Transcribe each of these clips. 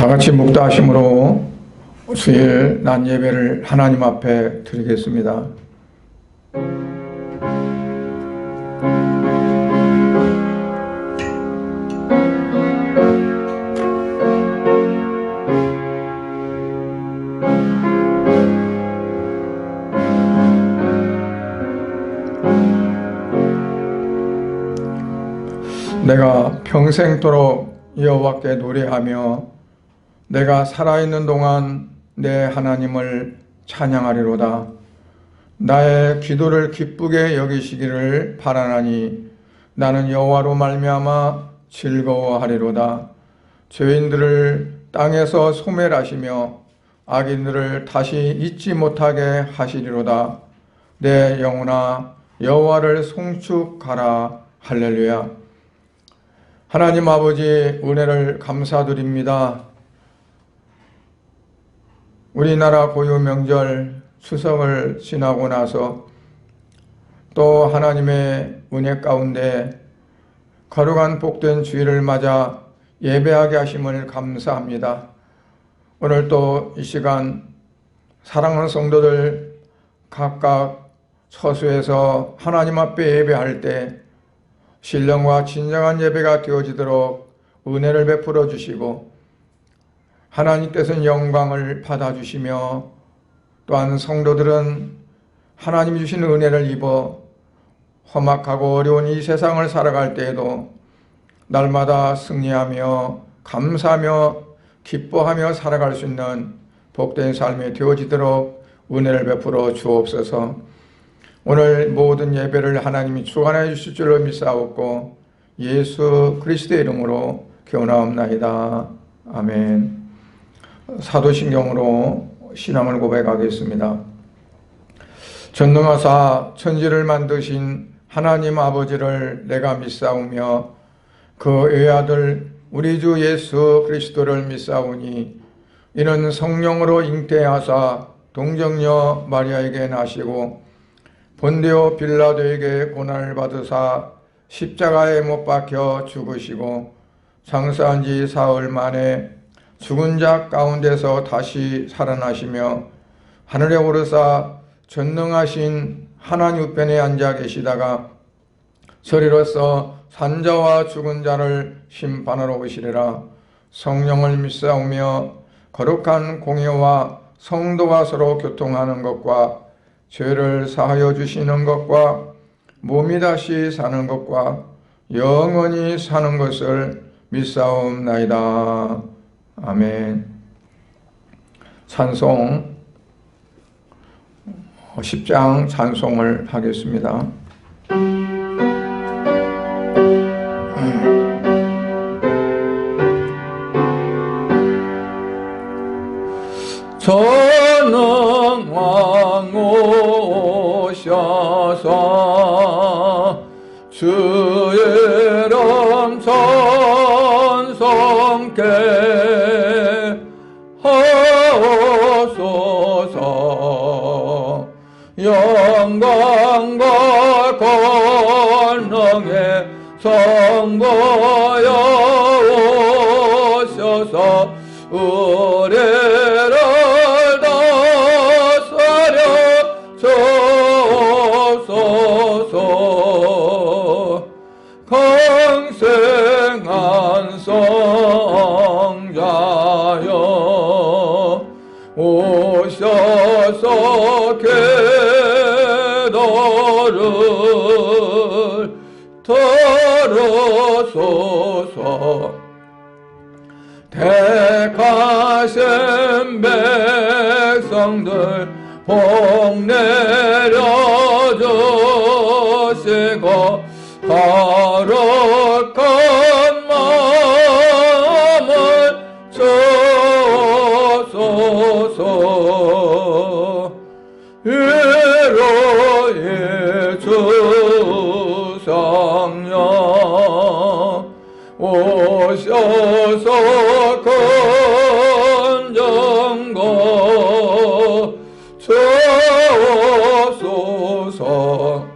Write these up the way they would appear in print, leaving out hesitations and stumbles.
다 같이 묵다심으로 수요일 낮 예배를 하나님 앞에 드리겠습니다. 내가 평생도록 여호와께 노래하며 내가 살아있는 동안 내 하나님을 찬양하리로다. 나의 기도를 기쁘게 여기시기를 바라나니 나는 여호와로 말미암아 즐거워하리로다. 죄인들을 땅에서 소멸하시며 악인들을 다시 잊지 못하게 하시리로다. 내 영혼아 여호와를 송축하라. 할렐루야. 하나님 아버지 은혜를 감사드립니다. 우리나라 고유 명절 추석을 지나고 나서 또 하나님의 은혜 가운데 거룩한 복된 주일을 맞아 예배하게 하심을 감사합니다. 오늘 또 이 시간 사랑하는 성도들 각각 처소에서 하나님 앞에 예배할 때 신령과 진정한 예배가 되어지도록 은혜를 베풀어 주시고 하나님께서는 영광을 받아주시며 또한 성도들은 하나님이 주신 은혜를 입어 험악하고 어려운 이 세상을 살아갈 때에도 날마다 승리하며 감사하며 기뻐하며 살아갈 수 있는 복된 삶이 되어지도록 은혜를 베풀어 주옵소서. 오늘 모든 예배를 하나님이 주관해 주실 줄로 믿사옵고 예수 그리스도의 이름으로 기원하옵나이다. 아멘. 사도신경으로 신앙을 고백하겠습니다. 전능하사 천지를 만드신 하나님 아버지를 내가 믿사오며 그 외아들 우리 주 예수 그리스도를 믿사오니 이는 성령으로 잉태하사 동정녀 마리아에게 나시고 본디오 빌라도에게 고난을 받으사 십자가에 못 박혀 죽으시고 장사한 지 사흘 만에 죽은 자 가운데서 다시 살아나시며 하늘에 오르사 전능하신 하나님 우편에 앉아 계시다가 저리로서 산자와 죽은 자를 심판하러 오시리라. 성령을 믿사오며 거룩한 공예와 성도가 서로 교통하는 것과 죄를 사하여 주시는 것과 몸이 다시 사는 것과 영원히 사는 것을 믿사옵나이다. 아멘. 찬송 10장 찬송을 하겠습니다. 전능왕 오셔서 주의 이름 찬송케 하옵소서. 영광과 권능의 성부여 오셔서 우리를 다스려 주옵소서. 강생한 성자여 오셔서 기도를 들으소서. 택하신 백성들 복 내려주시고 거룩한 마음을 주소서. 위로의 주성령 오셔서 건전고 주옵소서.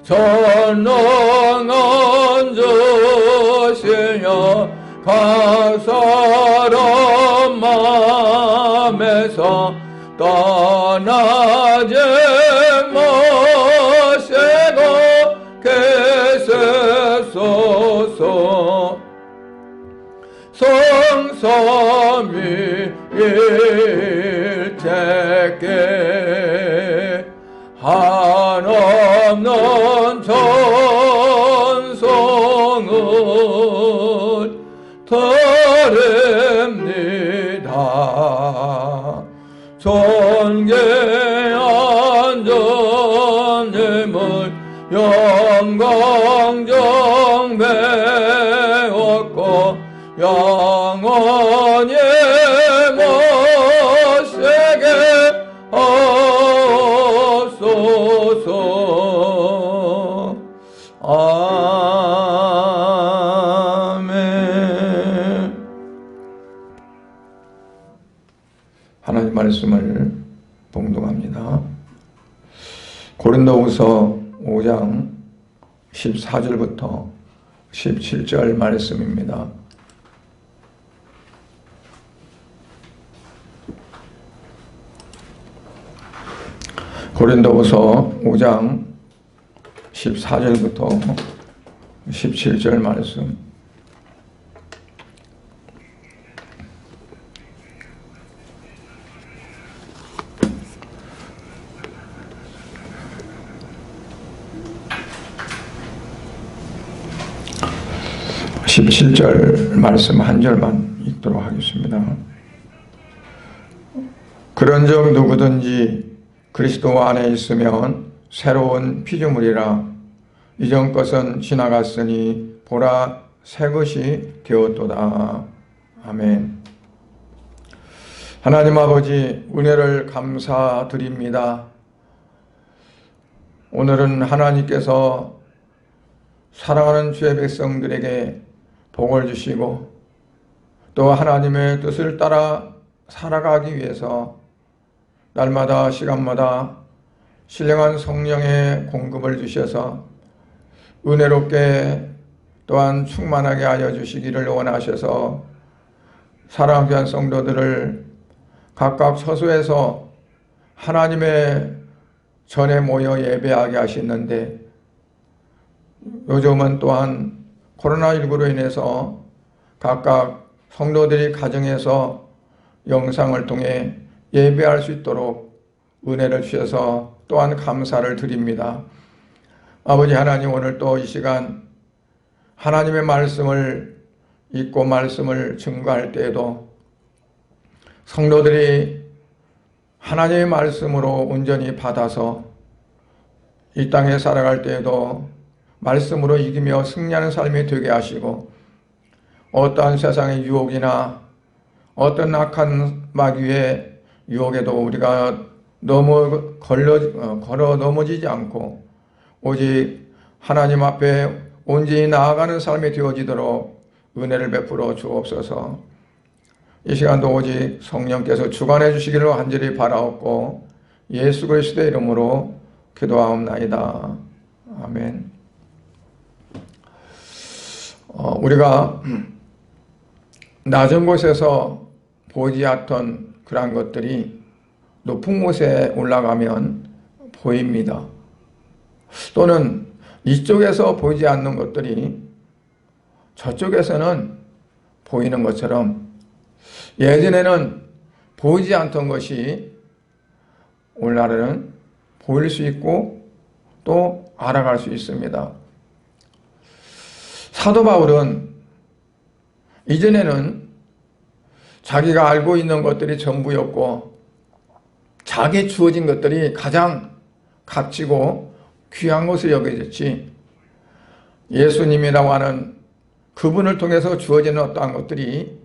전능한 주시여 사람 맘에서 떠나지 마시고 계세소서. 성삼위일체께 한없는 전성을 드립니다. 존귀한 주님을 영광 정배웠고 영원히 모시게 하옵소서. 아멘. 하나님 말씀을 봉독합니다. 고린도후서 5장 14절부터 17절 말씀입니다. 고린도후서 5장 14절부터 17절 말씀. (17절) 말씀 한 절만 읽도록 하겠습니다. 그런즉 누구든지 그리스도 안에 있으면 새로운 피조물이라. 이전 것은 지나갔으니 보라 새 것이 되었도다. 아멘. 하나님 아버지, 은혜를 감사드립니다. 오늘은 하나님께서 사랑하는 주의 백성들에게 복을 주시고 또 하나님의 뜻을 따라 살아가기 위해서 날마다 시간마다 신령한 성령의 공급을 주셔서 은혜롭게 또한 충만하게 하여 주시기를 원하셔서 사랑하는 귀한 성도들을 각각 처소에서 하나님의 전에 모여 예배하게 하시는데, 요즘은 또한 코로나19로 인해서 각각 성도들이 가정에서 영상을 통해 예배할 수 있도록 은혜를 주셔서 또한 감사를 드립니다. 아버지 하나님, 오늘 또 이 시간 하나님의 말씀을 읽고 말씀을 증거할 때에도 성도들이 하나님의 말씀으로 온전히 받아서 이 땅에 살아갈 때에도 말씀으로 이기며 승리하는 삶이 되게 하시고, 어떠한 세상의 유혹이나 어떤 악한 마귀의 유혹에도 우리가 너무 걸어 넘어지지 않고 오직 하나님 앞에 온전히 나아가는 삶이 되어지도록 은혜를 베풀어 주옵소서. 이 시간도 오직 성령께서 주관해 주시기를 간절히 바라옵고 예수 그리스도의 이름으로 기도하옵나이다. 아멘. 우리가 낮은 곳에서 보이지 않던 그러한 것들이 높은 곳에 올라가면 보입니다. 또는 이쪽에서 보이지 않는 것들이 저쪽에서는 보이는 것처럼 예전에는 보이지 않던 것이 오늘날에는 보일 수 있고 또 알아갈 수 있습니다. 사도 바울은 이전에는 자기가 알고 있는 것들이 전부였고 자기에 주어진 것들이 가장 값지고 귀한 것을 여겨졌지, 예수님이라고 하는 그분을 통해서 주어지는 어떠한 것들이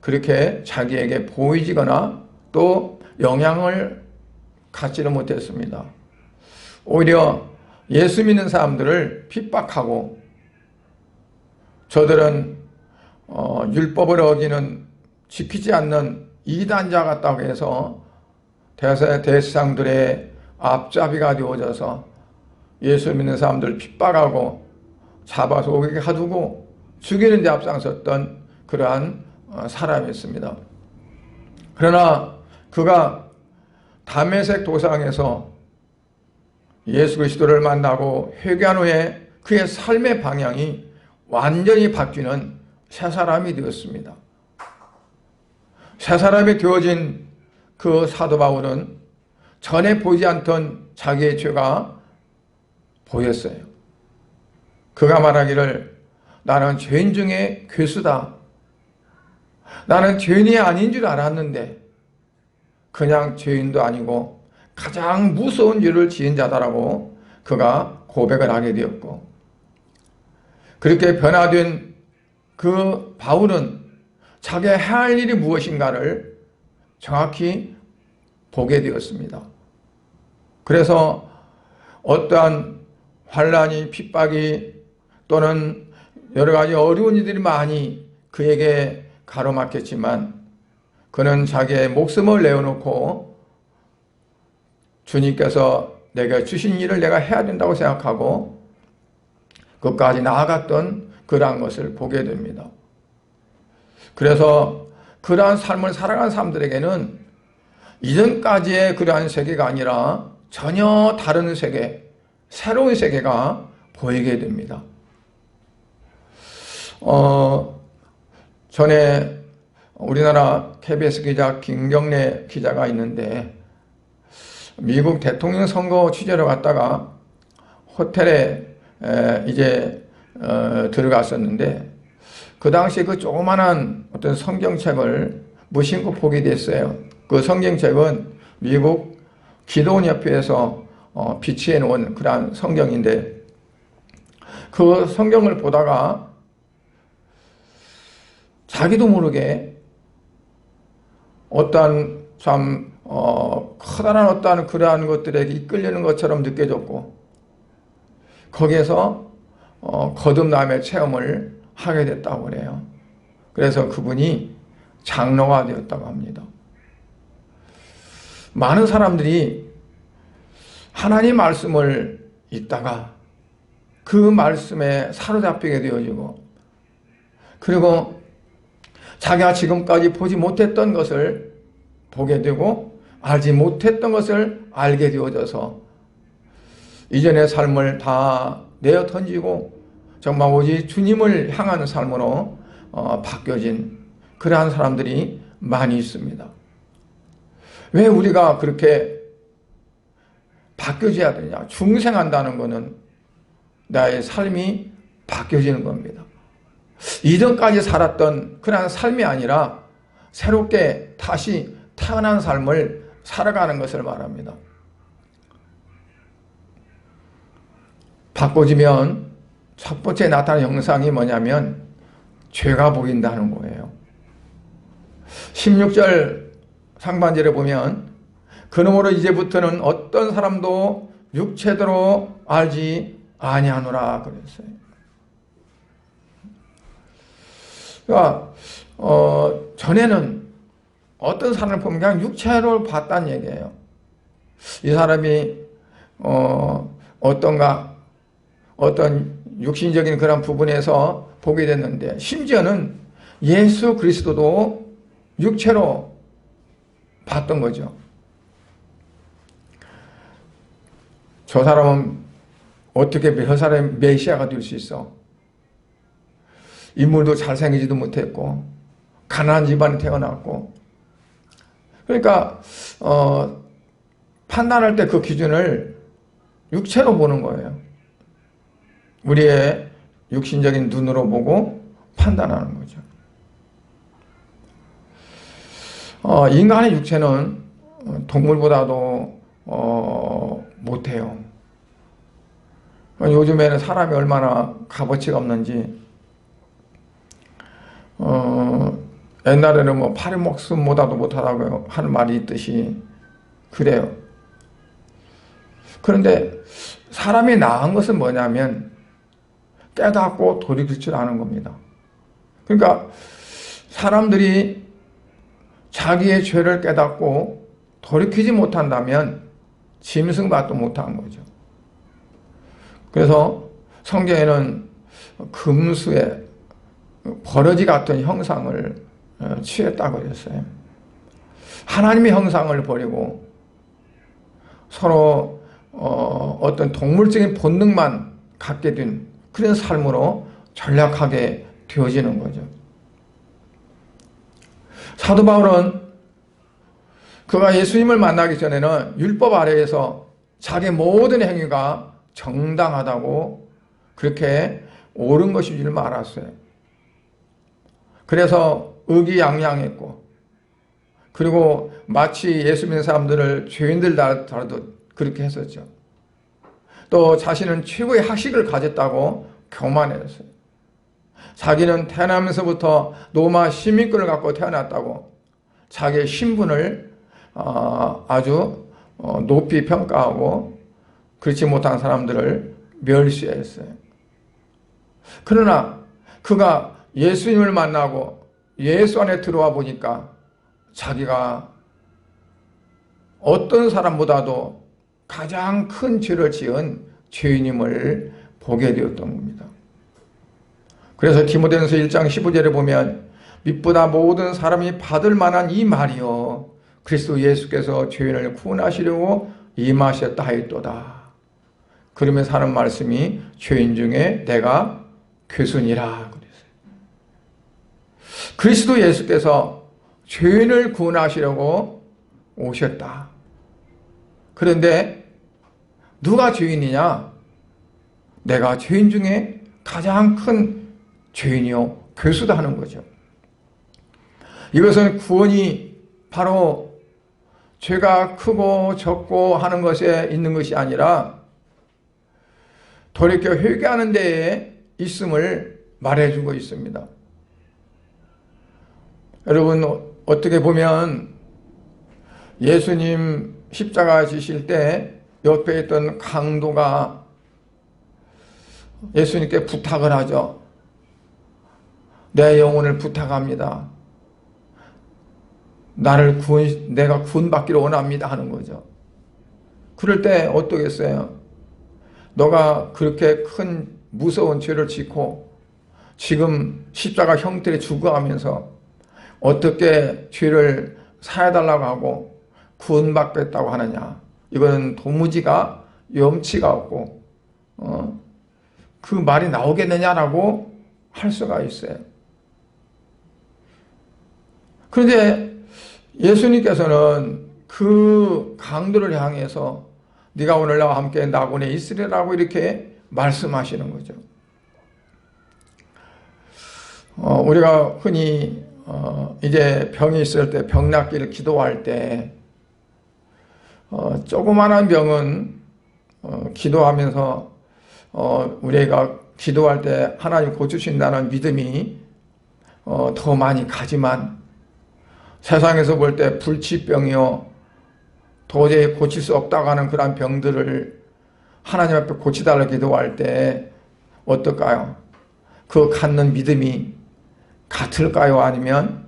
그렇게 자기에게 보이지거나 또 영향을 갖지를 못했습니다. 오히려 예수 믿는 사람들을 핍박하고 저들은 율법을 어기는, 지키지 않는 이단자 같다고 해서 대상들의 앞잡이가 되어져서 예수 믿는 사람들을 핍박하고 잡아서 오게 가두고 죽이는 데 앞장섰던 그러한 사람이었습니다. 그러나 그가 다메섹 도상에서 예수 그리스도를 만나고 회개한 후에 그의 삶의 방향이 완전히 바뀌는 새 사람이 되었습니다. 새 사람이 되어진 그 사도 바울은 전에 보이지 않던 자기의 죄가 보였어요. 그가 말하기를 나는 죄인 중에 괴수다. 나는 죄인이 아닌 줄 알았는데 그냥 죄인도 아니고 가장 무서운 죄를 지은 자다라고 그가 고백을 하게 되었고, 그렇게 변화된 그 바울은 자기가 해야 할 일이 무엇인가를 정확히 보게 되었습니다. 그래서 어떠한 환난이, 핍박이 또는 여러 가지 어려운 일들이 많이 그에게 가로막혔지만 그는 자기의 목숨을 내어놓고 주님께서 내가 주신 일을 내가 해야 된다고 생각하고 끝까지 나아갔던 그러한 것을 보게 됩니다. 그래서 그러한 삶을 살아간 사람들에게는 이전까지의 그러한 세계가 아니라 전혀 다른 세계, 새로운 세계가 보이게 됩니다. 전에 우리나라 KBS 기자 김경래 기자가 있는데 미국 대통령 선거 취재로 갔다가 호텔에 들어갔었는데 그 당시에 그 조그만한 어떤 성경책을 무심코 보게 됐어요. 그 성경책은 미국 기도원협회에서 비치해 놓은 그러한 성경인데 그 성경을 보다가 자기도 모르게 어떠한 참 커다란 어떠한 그러한 것들에게 이끌리는 것처럼 느껴졌고 거기에서 거듭남의 체험을 하게 됐다고 그래요. 그래서 그분이 장로가 되었다고 합니다. 많은 사람들이 하나님 말씀을 읽다가 그 말씀에 사로잡히게 되어지고 그리고 자기가 지금까지 보지 못했던 것을 보게 되고 알지 못했던 것을 알게 되어져서 이전의 삶을 다 내어 던지고 정말 오직 주님을 향하는 삶으로 바뀌어진 그러한 사람들이 많이 있습니다. 왜 우리가 그렇게 바뀌어져야 되냐? 중생한다는 것은 나의 삶이 바뀌어지는 겁니다. 이전까지 살았던 그러한 삶이 아니라 새롭게 다시 태어난 삶을 살아가는 것을 말합니다. 바꿔지면 첫 번째 나타나는 형상이 뭐냐면 죄가 보인다는 거예요. 16절 상반절에 보면 그러므로 이제부터는 어떤 사람도 육체대로 알지 아니하노라 그랬어요. 그러니까 전에는 어떤 사람을 보면 그냥 육체로 봤다는 얘기예요. 이 사람이 어떤 육신적인 그런 부분에서 보게 됐는데 심지어는 예수 그리스도도 육체로 봤던 거죠. 저 사람은 어떻게 저 사람이 메시아가 될 수 있어? 인물도 잘생기지도 못했고 가난한 집안에 태어났고 그러니까 판단할 때 그 기준을 육체로 보는 거예요. 우리의 육신적인 눈으로 보고 판단하는 거죠. 인간의 육체는 동물보다도 못해요. 요즘에는 사람이 얼마나 값어치가 없는지 옛날에는 뭐 파리 목숨보다도 못하다고 하는 말이 있듯이 그래요. 그런데 사람이 나은 것은 뭐냐면 깨닫고 돌이킬 줄 아는 겁니다. 그러니까 사람들이 자기의 죄를 깨닫고 돌이키지 못한다면 짐승밭도 못한 거죠. 그래서 성경에는 금수에 버러지 같은 형상을 취했다고 그랬어요. 하나님의 형상을 버리고 서로 어떤 동물적인 본능만 갖게 된 그런 삶으로 전락하게 되어지는 거죠. 사도 바울은 그가 예수님을 만나기 전에는 율법 아래에서 자기 모든 행위가 정당하다고 그렇게 옳은 것인 줄 알았어요. 그래서 의기양양했고, 그리고 마치 예수 믿는 사람들을 죄인들 다루듯 그렇게 했었죠. 또 자신은 최고의 학식을 가졌다고 교만했어요. 자기는 태어나면서부터 로마 시민권을 갖고 태어났다고 자기의 신분을 아주 높이 평가하고 그렇지 못한 사람들을 멸시했어요. 그러나 그가 예수님을 만나고 예수 안에 들어와 보니까 자기가 어떤 사람보다도 가장 큰 죄를 지은 죄인임을 보게 되었던 겁니다. 그래서 디모데전서 1장 15절에 보면 빛보다 모든 사람이 받을 만한 이 말이요 그리스도 예수께서 죄인을 구원하시려고 임하셨다 하였도다. 그러면서 하는 말씀이 죄인 중에 내가 괴순이라 그랬어요. 그리스도 예수께서 죄인을 구원하시려고 오셨다. 그런데 누가 죄인이냐? 내가 죄인 중에 가장 큰 죄인이요 괴수다 하는 거죠. 이것은 구원이 바로 죄가 크고 적고 하는 것에 있는 것이 아니라 돌이켜 회개하는 데에 있음을 말해주고 있습니다. 여러분 어떻게 보면 예수님 십자가 지실 때 옆에 있던 강도가 예수님께 부탁을 하죠. 내 영혼을 부탁합니다. 내가 구원받기를 원합니다 하는 거죠. 그럴 때 어떠겠어요? 너가 그렇게 큰 무서운 죄를 짓고 지금 십자가 형태로 죽어가면서 어떻게 죄를 사해달라고 하고 구원받겠다고 하느냐. 이거는 도무지가 염치가 없고 그 말이 나오겠느냐라고 할 수가 있어요. 그런데 예수님께서는 그 강도를 향해서 네가 오늘 나와 함께 낙원에 있으리라고 이렇게 말씀하시는 거죠. 우리가 흔히 이제 병이 있을 때 병 낫기를 기도할 때 조그마한 병은 기도하면서 우리가 기도할 때 하나님 고치신다는 믿음이 더 많이 가지만 세상에서 볼 때 불치병이요 도저히 고칠 수 없다고 하는 그런 병들을 하나님 앞에 고치달라고 기도할 때 어떨까요? 그 갖는 믿음이 같을까요? 아니면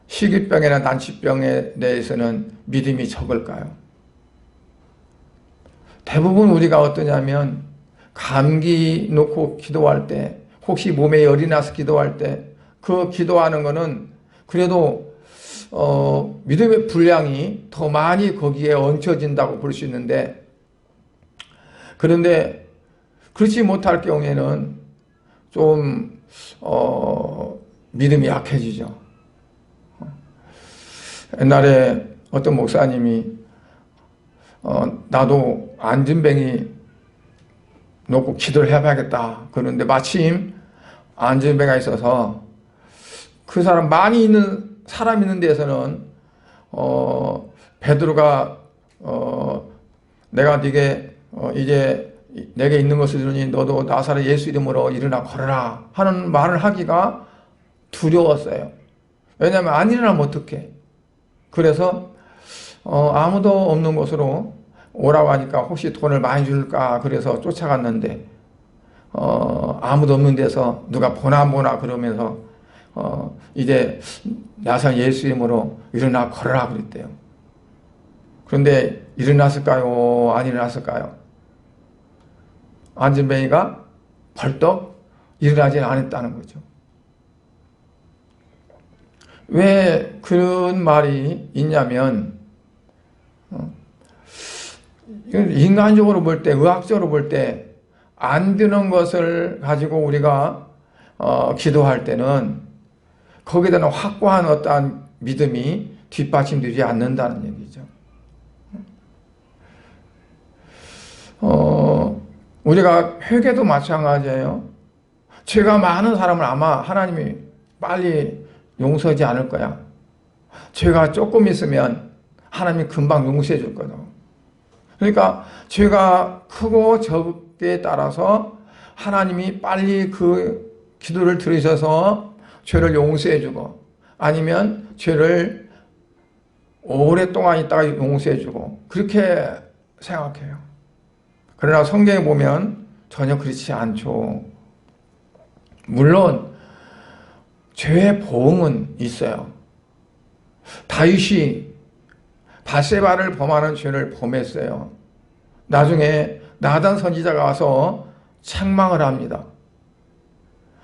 희귀병이나 난치병에 대해서는 믿음이 적을까요? 대부분 우리가 어떠냐면 감기 놓고 기도할 때 혹시 몸에 열이 나서 기도할 때 그 기도하는 거는 그래도 믿음의 분량이 더 많이 거기에 얹혀진다고 볼 수 있는데 그런데 그렇지 못할 경우에는 좀 믿음이 약해지죠. 옛날에 어떤 목사님이 나도 안진뱅이 놓고 기도를 해봐야겠다 그러는데 마침 안진뱅이가 있어서 그 사람 많이 있는 사람 있는 데에서는 베드로가 내가 네게 이제 내게 있는 것을 들으니 너도 나사렛 예수 이름으로 일어나 걸어라 하는 말을 하기가 두려웠어요. 왜냐하면 안 일어나면 어떡해. 그래서 아무도 없는 곳으로 오라고 하니까 혹시 돈을 많이 줄까 그래서 쫓아갔는데 아무도 없는 데서 누가 보나 그러면서 이제 나사렛 예수 이름으로 일어나 걸어라 그랬대요. 그런데 일어났을까요? 안 일어났을까요? 안진뱅이가 벌떡 일어나지 않았다는 거죠. 왜 그런 말이 있냐면 인간적으로 볼 때, 의학적으로 볼 때 안 되는 것을 가지고 우리가 기도할 때는 거기에 대한 확고한 어떠한 믿음이 뒷받침되지 않는다는 얘기죠. 우리가 회개도 마찬가지예요. 죄가 많은 사람은 아마 하나님이 빨리 용서하지 않을 거야. 죄가 조금 있으면 하나님이 금방 용서해 줄 거다. 그러니까 죄가 크고 적게 따라서 하나님이 빨리 그 기도를 들으셔서 죄를 용서해 주고, 아니면 죄를 오랫동안 있다가 용서해 주고, 그렇게 생각해요. 그러나 성경에 보면 전혀 그렇지 않죠. 물론 죄의 보응은 있어요. 다윗이 밧세바를 범하는 죄를 범했어요. 나중에 나단 선지자가 와서 책망을 합니다.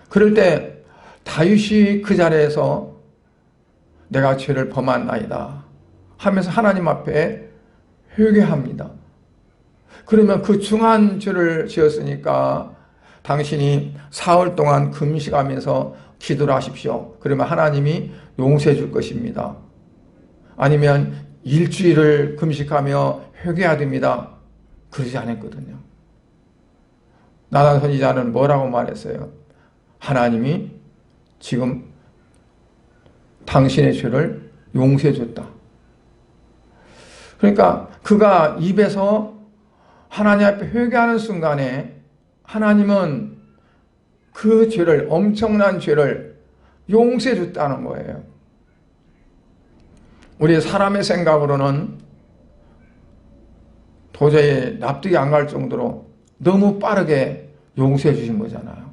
그럴 때 다윗이 그 자리에서 내가 죄를 범한나이다 하면서 하나님 앞에 회개합니다. 그러면 그 중한 죄를 지었으니까 당신이 사흘 동안 금식하면서 기도를 하십시오. 그러면 하나님이 용서해 줄 것입니다. 아니면 일주일을 금식하며 회개해야 됩니다. 그러지 않았거든요. 나단 선지자는 뭐라고 말했어요? 하나님이 지금 당신의 죄를 용서해 줬다. 그러니까 그가 입에서 하나님 앞에 회개하는 순간에 하나님은 그 죄를, 엄청난 죄를 용서해 줬다는 거예요. 우리 사람의 생각으로는 도저히 납득이 안 갈 정도로 너무 빠르게 용서해 주신 거잖아요.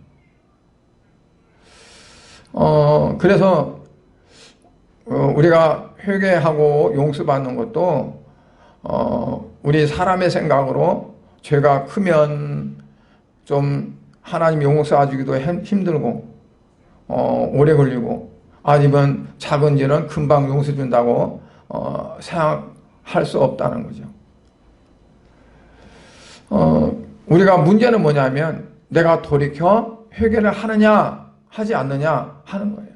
그래서 우리가 회개하고 용서받는 것도 우리 사람의 생각으로 죄가 크면 좀 하나님 용서해 주기도 힘들고 오래 걸리고, 아니면 작은 죄는 금방 용서해 준다고 생각할 수 없다는 거죠. 우리가 문제는 뭐냐면 내가 돌이켜 회개를 하느냐 하지 않느냐 하는 거예요.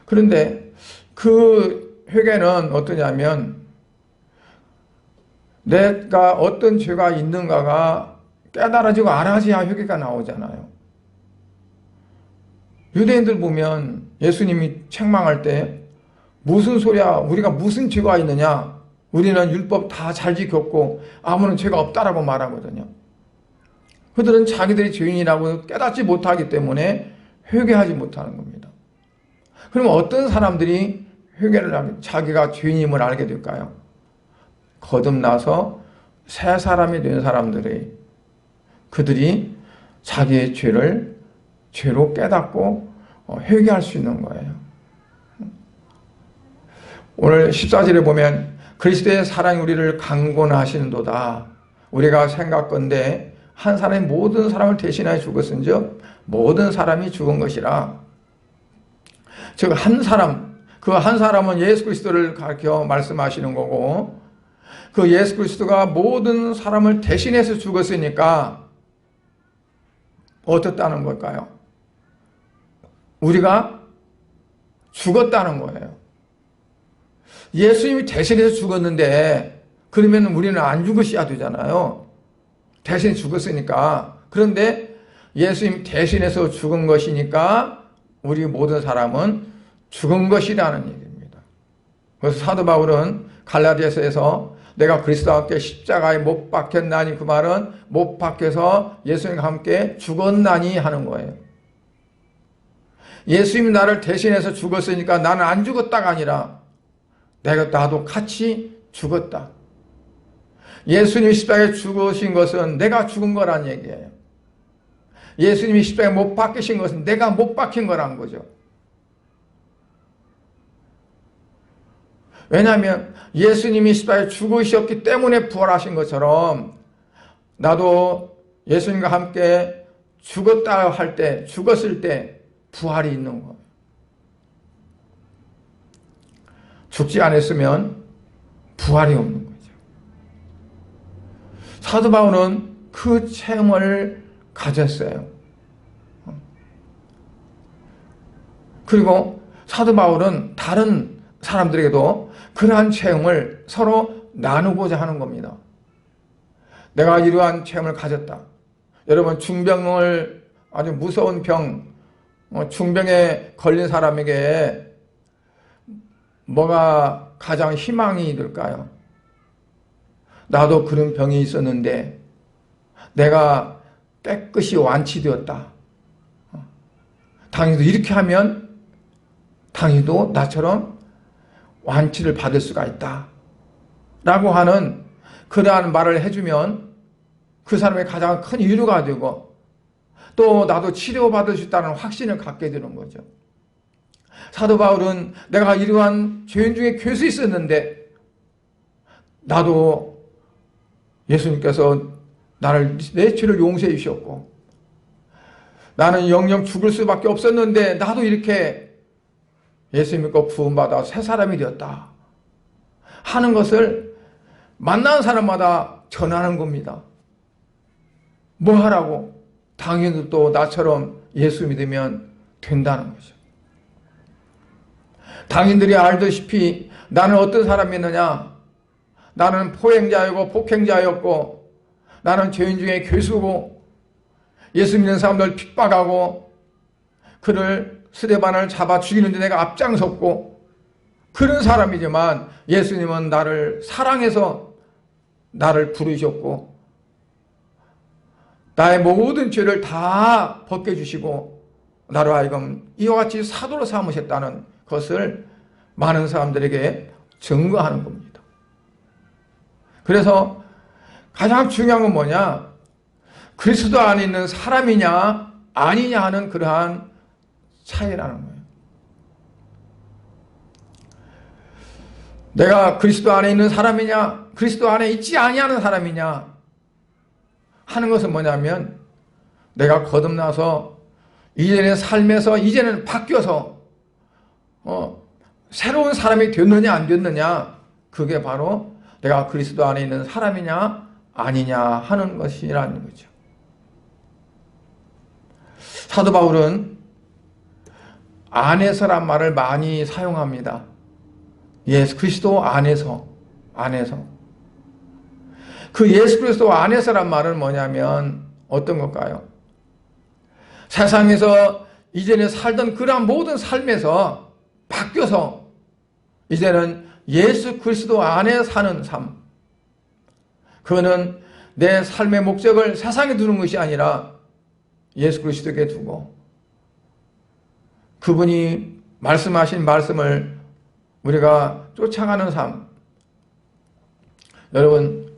그런데 그 회개는 어떠냐면 내가 어떤 죄가 있는가가 깨달아지고 알아져야 회개가 나오잖아요. 유대인들 보면 예수님이 책망할 때 무슨 소리야, 우리가 무슨 죄가 있느냐, 우리는 율법 다 잘 지켰고 아무런 죄가 없다라고 말하거든요. 그들은 자기들이 죄인이라고 깨닫지 못하기 때문에 회개하지 못하는 겁니다. 그러면 어떤 사람들이 회개를 하면 자기가 죄인임을 알게 될까요? 거듭나서 새 사람이 된 사람들이, 그들이 자기의 죄를 죄로 깨닫고 회개할 수 있는 거예요. 오늘 14절에 보면 그리스도의 사랑이 우리를 강권하시는도다. 우리가 생각건대 한 사람이 모든 사람을 대신하여 죽었은즉 모든 사람이 죽은 것이라. 즉 한 사람, 그 한 사람은 예수 그리스도를 가르쳐 말씀하시는 거고, 그 예수 그리스도가 모든 사람을 대신해서 죽었으니까 어떻다는 걸까요? 우리가 죽었다는 거예요. 예수님이 대신해서 죽었는데 그러면 우리는 안 죽으셔야 되잖아요. 대신 죽었으니까. 그런데 예수님 대신해서 죽은 것이니까 우리 모든 사람은 죽은 것이라는 얘기입니다. 그래서 사도 바울은 갈라디아서에서 내가 그리스도와 함께 십자가에 못 박혔나니, 그 말은 못 박혀서 예수님과 함께 죽었나니 하는 거예요. 예수님이 나를 대신해서 죽었으니까 나는 안 죽었다가 아니라 나도 같이 죽었다. 예수님이 십자가에 죽으신 것은 내가 죽은 거란 얘기예요. 예수님이 십자가에 못 박히신 것은 내가 못 박힌 거란 거죠. 왜냐하면 예수님이 십자가에 죽으셨기 때문에 부활하신 것처럼 나도 예수님과 함께 죽었다 할 때, 죽었을 때 부활이 있는 거예요. 죽지 않았으면 부활이 없는 거죠. 사도 바울은 그 체험을 가졌어요. 그리고 사도 바울은 다른 사람들에게도 그러한 체험을 서로 나누고자 하는 겁니다. 내가 이러한 체험을 가졌다. 여러분, 중병을, 아주 무서운 병, 중병에 걸린 사람에게 뭐가 가장 희망이 될까요? 나도 그런 병이 있었는데 내가 깨끗이 완치되었다. 당신도 이렇게 하면 당신도 나처럼 완치를 받을 수가 있다. 라고 하는 그러한 말을 해주면 그 사람의 가장 큰 위로가 되고 또 나도 치료받을 수 있다는 확신을 갖게 되는 거죠. 사도 바울은 내가 이러한 죄인 중에 괴수 있었는데 나도 예수님께서 나를 내 죄를 용서해 주셨고 나는 영영 죽을 수밖에 없었는데 나도 이렇게 예수 믿고 구원받아 새 사람이 되었다 하는 것을 만나는 사람마다 전하는 겁니다. 뭐 하라고? 당신도 나처럼 예수 믿으면 된다는 거죠. 당신들이 알다시피 나는 어떤 사람이었느냐? 나는 포행자였고 폭행자였고 나는 죄인 중에 괴수고 예수 믿는 사람들 핍박하고 그를 스데반을 잡아 죽이는데 내가 앞장섰고 그런 사람이지만 예수님은 나를 사랑해서 나를 부르셨고 나의 모든 죄를 다 벗겨주시고 나로 하여금 이와 같이 사도로 삼으셨다는 것을 많은 사람들에게 증거하는 겁니다. 그래서 가장 중요한 건 뭐냐? 그리스도 안에 있는 사람이냐 아니냐 하는 그러한 차이라는 거예요. 내가 그리스도 안에 있는 사람이냐 그리스도 안에 있지 아니하는 사람이냐 하는 것은 뭐냐면 내가 거듭나서 이전의 삶에서 이제는 바뀌어서 새로운 사람이 됐느냐 안 됐느냐 그게 바로 내가 그리스도 안에 있는 사람이냐 아니냐 하는 것이라는 거죠. 사도 바울은 안에서란 말을 많이 사용합니다. 예수 그리스도 안에서 그 예수 그리스도 안에서란 말은 뭐냐면 어떤 걸까요? 세상에서 이전에 살던 그러한 모든 삶에서 바뀌어서 이제는 예수 그리스도 안에 사는 삶. 그거는 내 삶의 목적을 세상에 두는 것이 아니라 예수 그리스도께 두고 그분이 말씀하신 말씀을 우리가 쫓아가는 삶. 여러분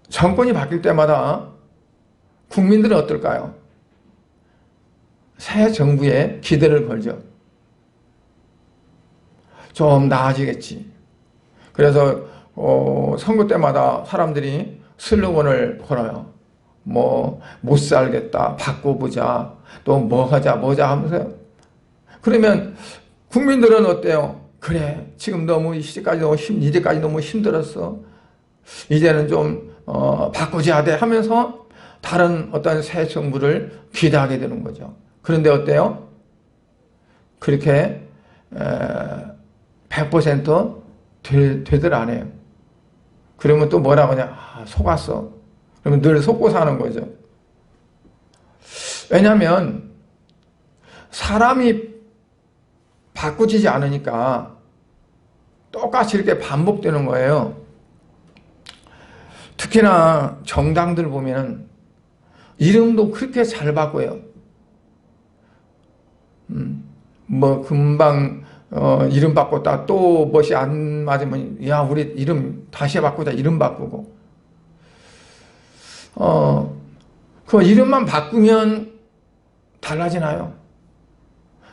정권이 바뀔 때마다 국민들은 어떨까요? 새 정부에 기대를 걸죠. 좀 나아지겠지. 그래서 선거 때마다 사람들이 슬로건을 걸어요. 뭐 못 살겠다, 바꿔보자, 또 뭐 하자 하면서 그러면 국민들은 어때요? 그래, 지금 너무 이제까지 너무 힘들었어. 이제는 좀 바꾸자 돼 하면서 다른 어떤 새 정부를 기대하게 되는 거죠. 그런데 어때요? 그렇게 100% 되들 안 해요. 그러면 또 뭐라고 하냐? 속았어. 그러면 늘 속고 사는 거죠. 왜냐하면 사람이 바꾸지지 않으니까 똑같이 이렇게 반복되는 거예요. 특히나 정당들 보면 이름도 그렇게 잘 바꿔요. 뭐 금방 이름 바꿨다 또 멋이 안 맞으면 야 우리 이름 다시 바꾸자 이름 바꾸고 그 이름만 바꾸면 달라지나요?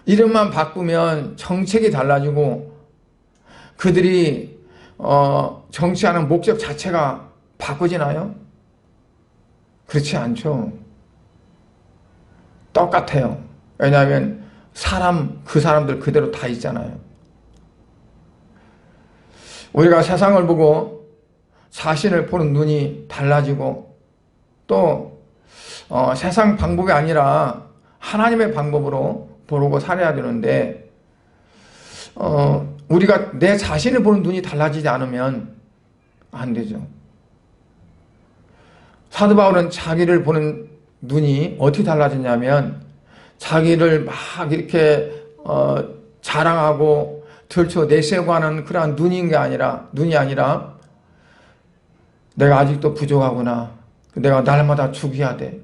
이름만 바꾸면 정책이 달라지고 그들이 정치하는 목적 자체가 바꾸지나요? 그렇지 않죠. 똑같아요. 왜냐하면 그 사람들 그대로 다 있잖아요. 우리가 세상을 보고 자신을 보는 눈이 달라지고 또 세상 방법이 아니라 하나님의 방법으로 보고 살아야 되는데 우리가 내 자신을 보는 눈이 달라지지 않으면 안 되죠. 사도 바울은 자기를 보는 눈이 어떻게 달라졌냐면 자기를 막 이렇게 자랑하고 들춰 내세우고 하는 그러한 눈이 아니라 내가 아직도 부족하구나. 내가 날마다 죽여야 돼.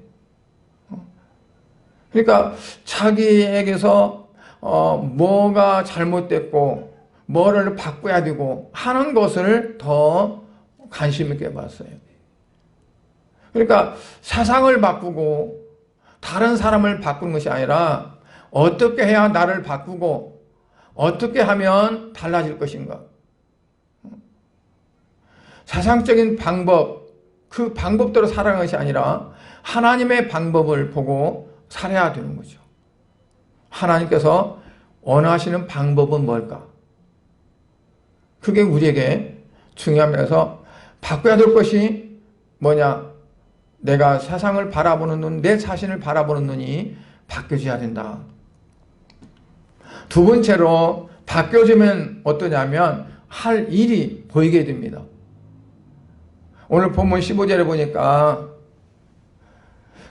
그러니까 자기에게서 뭐가 잘못됐고 뭐를 바꿔야 되고 하는 것을 더 관심 있게 봤어요. 그러니까 세상을 바꾸고 다른 사람을 바꾸는 것이 아니라 어떻게 해야 나를 바꾸고 어떻게 하면 달라질 것인가. 세상적인 방법, 그 방법대로 살아가는 것이 아니라 하나님의 방법을 보고 살아야 되는 거죠. 하나님께서 원하시는 방법은 뭘까? 그게 우리에게 중요하면서 바꿔야 될 것이 뭐냐? 내가 세상을 바라보는 눈, 내 자신을 바라보는 눈이 바뀌어져야 된다. 두 번째로 바뀌어지면 어떠냐면 할 일이 보이게 됩니다. 오늘 본문 15절에 보니까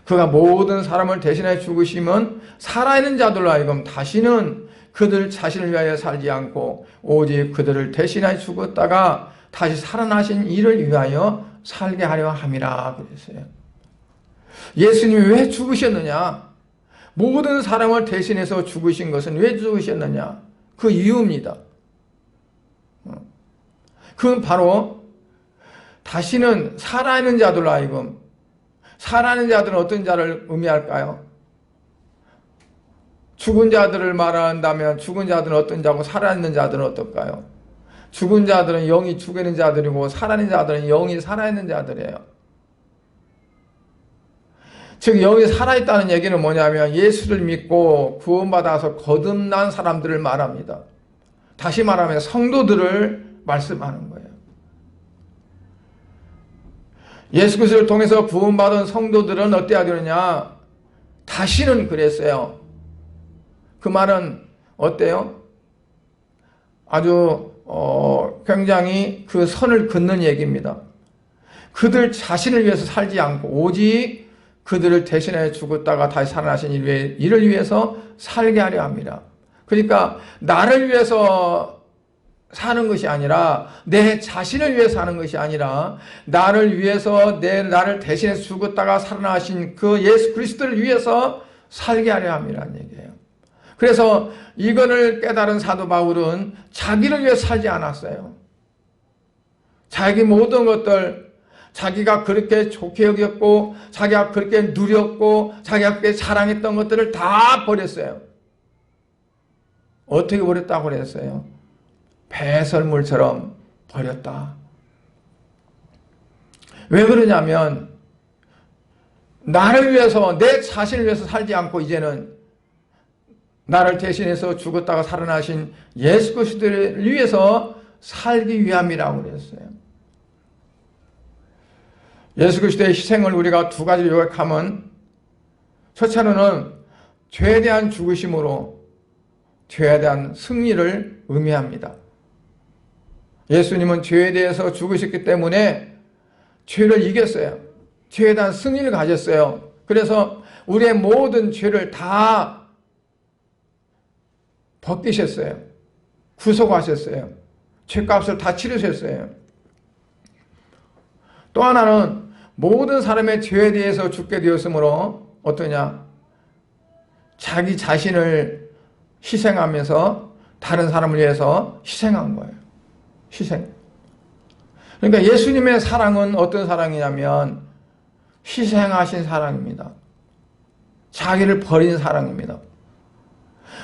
그가 모든 사람을 대신해 죽으심은 살아있는 자들로 하여금 다시는 그들 자신을 위하여 살지 않고 오직 그들을 대신해 죽었다가 다시 살아나신 이를 위하여 살게 하려 함이라 그랬어요. 예수님이 왜 죽으셨느냐? 모든 사람을 대신해서 죽으신 것은 왜 죽으셨느냐? 그 이유입니다. 그건 바로 다시는 살아있는 자들로 하여금, 살아있는 자들은 어떤 자를 의미할까요? 죽은 자들을 말한다면 죽은 자들은 어떤 자고 살아있는 자들은 어떨까요? 죽은 자들은 영이 죽이는 자들이고 살아있는 자들은 영이 살아있는 자들이에요. 즉 영이 살아있다는 얘기는 뭐냐면 예수를 믿고 구원받아서 거듭난 사람들을 말합니다. 다시 말하면 성도들을 말씀하는 거예요. 예수 그리스도를 통해서 구원받은 성도들은 어때야 되느냐? 다시는 그랬어요. 그 말은 어때요? 아주 굉장히 그 선을 긋는 얘기입니다. 그들 자신을 위해서 살지 않고 오직 그들을 대신해 죽었다가 다시 살아나신 이를 위해서 살게 하려 합니다. 그러니까 나를 위해서 사는 것이 아니라 내 자신을 위해서 사는 것이 아니라 나를 위해서 나를 대신해 죽었다가 살아나신 그 예수 그리스도를 위해서 살게 하려 함이라는 얘기예요. 그래서 이거를 깨달은 사도 바울은 자기를 위해 살지 않았어요. 자기 모든 것들, 자기가 그렇게 좋게 여겼고 자기가 그렇게 누렸고 자기가 그렇게 사랑했던 것들을 다 버렸어요. 어떻게 버렸다고 그랬어요? 배설물처럼 버렸다. 왜 그러냐면 나를 위해서 내 자신을 위해서 살지 않고 이제는 나를 대신해서 죽었다가 살아나신 예수 그리스도를 위해서 살기 위함이라고 그랬어요. 예수 그리스도의 희생을 우리가 두 가지로 요약하면 첫째로는 죄에 대한 죽으심으로 죄에 대한 승리를 의미합니다. 예수님은 죄에 대해서 죽으셨기 때문에 죄를 이겼어요. 죄에 대한 승리를 가졌어요. 그래서 우리의 모든 죄를 다 벗기셨어요. 구속하셨어요. 죄값을 다 치르셨어요. 또 하나는 모든 사람의 죄에 대해서 죽게 되었으므로 어떠냐? 자기 자신을 희생하면서 다른 사람을 위해서 희생한 거예요. 희생. 그러니까 예수님의 사랑은 어떤 사랑이냐면 희생하신 사랑입니다. 자기를 버린 사랑입니다.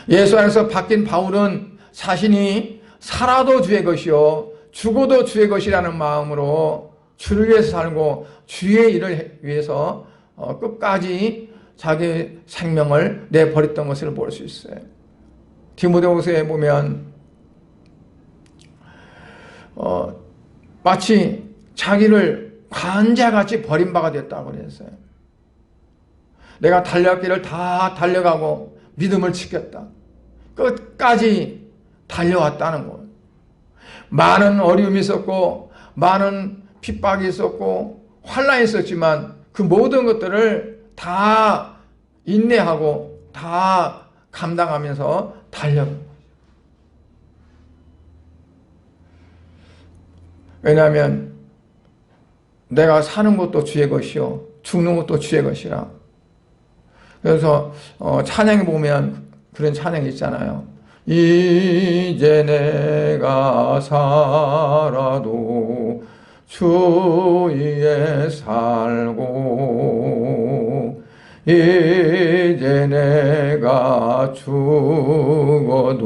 예수 안에서 바뀐 바울은 자신이 살아도 주의 것이요 죽어도 주의 것이라는 마음으로 주를 위해서 살고 주의 일을 위해서 끝까지 자기 생명을 내버렸던 것을 볼 수 있어요. 디모데후서에 보면 마치 자기를 관자같이 버림받아 됐다고 그랬어요. 내가 달려갈 길을 다 달려가고 믿음을 지켰다. 끝까지 달려왔다는 거예요. 많은 어려움이 있었고 많은 핍박이 있었고 환난이 있었지만 그 모든 것들을 다 인내하고 다 감당하면서 달려간 거예요. 왜냐하면 내가 사는 것도 주의 것이요 죽는 것도 주의 것이라. 그래서 찬양에 보면 그런 찬양이 있잖아요. 이제 내가 살아도 주 위에 살고 이제 내가 죽어도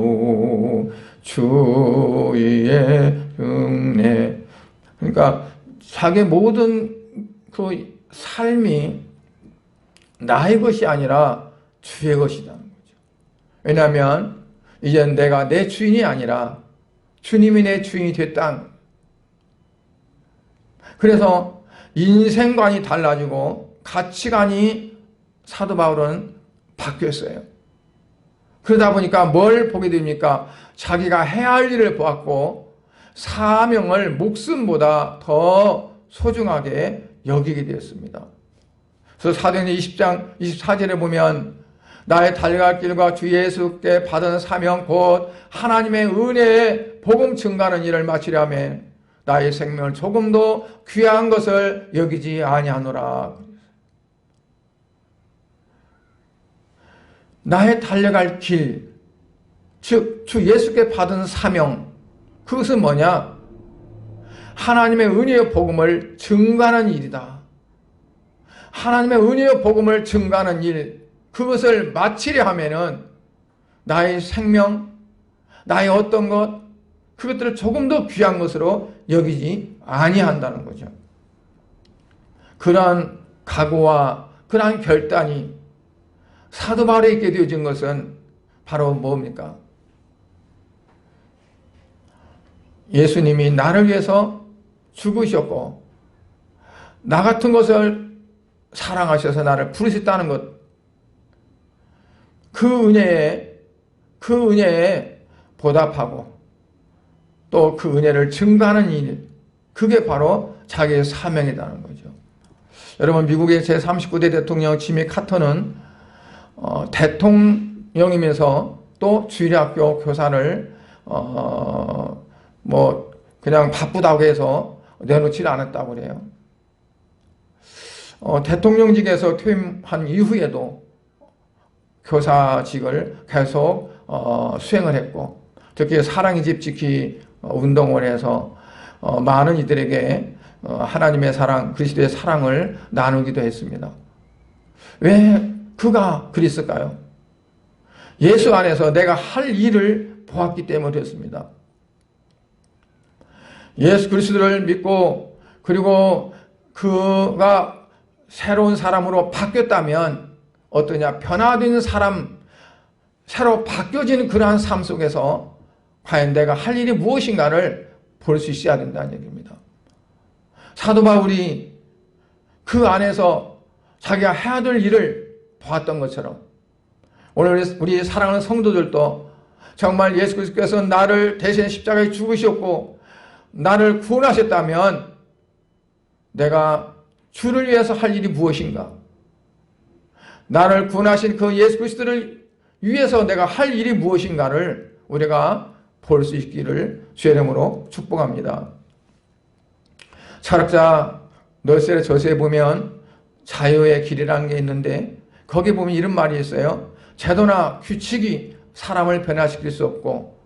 주 위에 흉내. 그러니까 자기 모든 그 삶이 나의 것이 아니라 주의 것이라는 거죠. 왜냐하면 이젠 내가 내 주인이 아니라 주님이 내 주인이 됐다. 그래서 인생관이 달라지고 가치관이 사도 바울은 바뀌었어요. 그러다 보니까 뭘 보게 됩니까? 자기가 해야 할 일을 보았고 사명을 목숨보다 더 소중하게 여기게 되었습니다. 그래서 사도행전 20장 24절에 보면 나의 달려갈 길과 주 예수께 받은 사명 곧 하나님의 은혜의 복음 증가하는 일을 마치려 하며 나의 생명을 조금도 귀한 것을 여기지 아니하노라. 나의 달려갈 길, 즉 주 예수께 받은 사명, 그것은 뭐냐? 하나님의 은혜의 복음을 증가하는 일이다. 하나님의 은혜의 복음을 증가하는 일, 그것을 마치려 하면은 나의 생명, 나의 어떤 것, 그것들을 조금 더 귀한 것으로 여기지 아니한다는 거죠. 그러한 각오와 그러한 결단이 사도 바울에 있게 되어진 것은 바로 뭡니까? 예수님이 나를 위해서 죽으셨고 나 같은 것을 사랑하셔서 나를 부르셨다는 것, 그 은혜에 보답하고 또 그 은혜를 증가하는 일, 그게 바로 자기의 사명이라는 거죠. 여러분, 미국의 제39대 대통령 지미 카터는 대통령이면서 또 주일학교 교사를 그냥 바쁘다고 해서 내놓지 않았다고 그래요. 대통령직에서 퇴임한 이후에도 교사직을 계속 수행을 했고, 특히 사랑의 집 지키 운동을 해서 많은 이들에게 하나님의 사랑, 그리스도의 사랑을 나누기도 했습니다. 왜 그가 그랬을까요? 예수 안에서 내가 할 일을 보았기 때문이었습니다. 예수 그리스도를 믿고 그리고 그가 새로운 사람으로 바뀌었다면 어떠냐? 변화된 사람, 새로 바뀌어진 그러한 삶 속에서 과연 내가 할 일이 무엇인가를 볼 수 있어야 된다는 얘기입니다. 사도 바울이 그 안에서 자기가 해야 될 일을 보았던 것처럼 오늘 우리 사랑하는 성도들도 정말 예수 그리스도께서 나를 대신 십자가에 죽으셨고 나를 구원하셨다면 내가 주를 위해서 할 일이 무엇인가? 나를 구원하신 그 예수 그리스도를 위해서 내가 할 일이 무엇인가를 우리가 볼 수 있기를 주의 이름으로 축복합니다. 철학자 널셀의 저서에 보면 자유의 길이라는 게 있는데 거기 보면 이런 말이 있어요. 제도나 규칙이 사람을 변화시킬 수 없고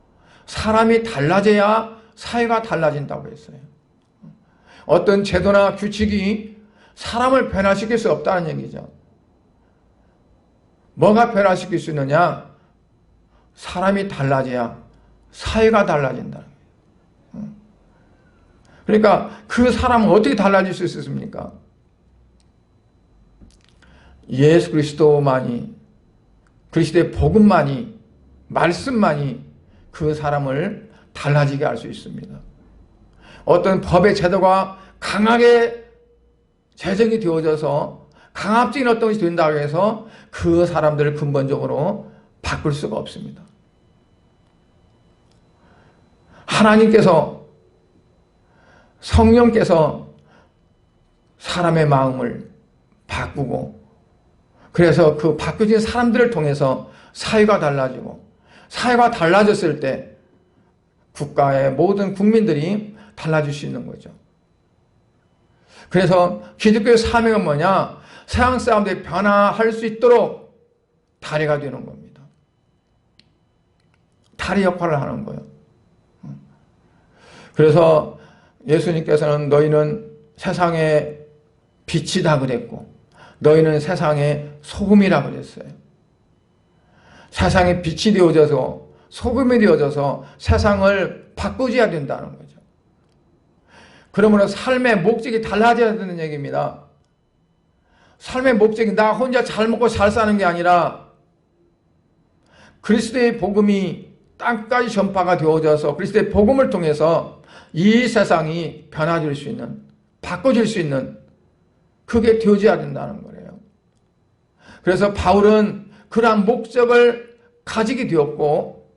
사람이 달라져야 사회가 달라진다고 했어요. 어떤 제도나 규칙이 사람을 변화시킬 수 없다는 얘기죠. 뭐가 변화시킬 수 있느냐? 사람이 달라져야 사회가 달라진다. 그러니까 그 사람은 어떻게 달라질 수 있습니까? 예수 그리스도만이, 그리스도의 복음만이, 말씀만이 그 사람을 달라지게 할 수 있습니다. 어떤 법의 제도가 강하게 제정이 되어져서 강압적인 어떤 것이 된다고 해서 그 사람들을 근본적으로 바꿀 수가 없습니다. 하나님께서, 성령께서 사람의 마음을 바꾸고, 그래서 그 바뀌어진 사람들을 통해서 사회가 달라지고, 사회가 달라졌을 때 국가의 모든 국민들이 달라질 수 있는 거죠. 그래서 기독교의 사명은 뭐냐? 서양 사람들이 변화할 수 있도록 다리가 되는 겁니다. 다리 역할을 하는 거예요. 그래서 예수님께서는 너희는 세상의 빛이다 그랬고, 너희는 세상의 소금이라 그랬어요. 세상의 빛이 되어져서, 소금이 되어져서 세상을 바꾸어야 된다는 거죠. 그러므로 삶의 목적이 달라져야 되는 얘기입니다. 삶의 목적이 나 혼자 잘 먹고 잘 사는 게 아니라 그리스도의 복음이 땅까지 전파가 되어져서 그리스도의 복음을 통해서 이 세상이 변화될 수 있는, 바꿔질 수 있는, 그게 되어져야 된다는 거예요. 그래서 바울은 그러한 목적을 가지게 되었고,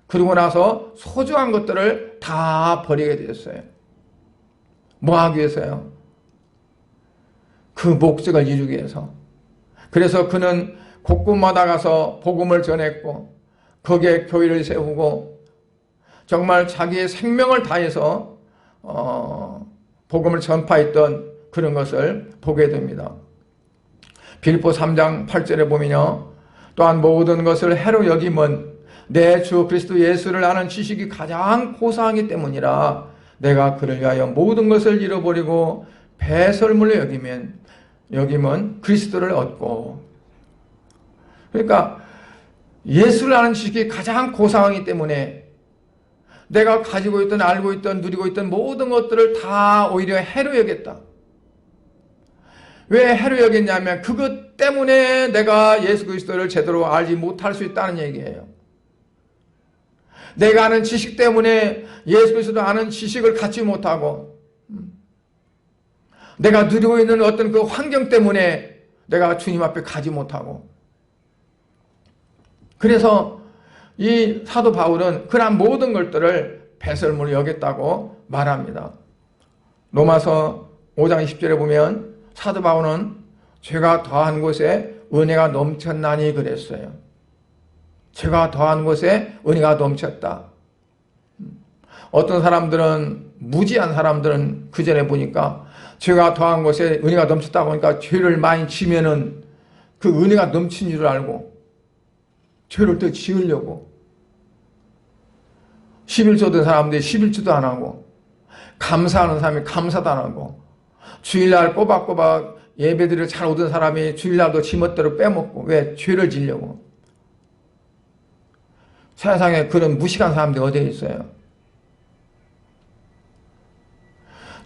그러고 나서 소중한 것들을 다 버리게 되었어요. 뭐 하기 위해서요? 그 목적을 이루기 위해서. 그래서 그는 곳곳마다 가서 복음을 전했고, 거기에 교회를 세우고, 정말 자기의 생명을 다해서 복음을 전파했던 그런 것을 보게 됩니다. 빌립보 3장 8절에 보면요, 또한 모든 것을 해로 여김은 내 주 그리스도 예수를 아는 지식이 가장 고상하기 때문이라. 내가 그를 위하여 모든 것을 잃어버리고 배설물로 여기면 그리스도를 얻고. 그러니까 예수를 아는 지식이 가장 고상하기 때문에 내가 가지고 있던, 알고 있던, 누리고 있던 모든 것들을 다 오히려 해로 여겼다. 왜 해로 여겼냐면 그것 때문에 내가 예수 그리스도를 제대로 알지 못할 수 있다는 얘기예요. 내가 아는 지식 때문에 예수 그리스도 아는 지식을 갖지 못하고, 내가 누리고 있는 어떤 그 환경 때문에 내가 주님 앞에 가지 못하고. 그래서 이 사도 바울은 그러한 모든 것들을 배설물로 여겼다고 말합니다. 로마서 5장 20절에 보면 사도 바울은 죄가 더한 곳에 은혜가 넘쳤나니 그랬어요. 죄가 더한 곳에 은혜가 넘쳤다. 어떤 사람들은, 무지한 사람들은 그 전에 보니까 죄가 더한 곳에 은혜가 넘쳤다 보니까 죄를 많이 지면은 그 은혜가 넘친 줄 알고 죄를 더 지으려고 11조 든 사람들이 11조도 안 하고, 감사하는 사람이 감사도 안 하고, 주일날 꼬박꼬박 예배들을 잘 오던 사람이 주일날도 지멋대로 빼먹고. 왜? 죄를 지려고. 세상에 그런 무식한 사람들이 어디에 있어요?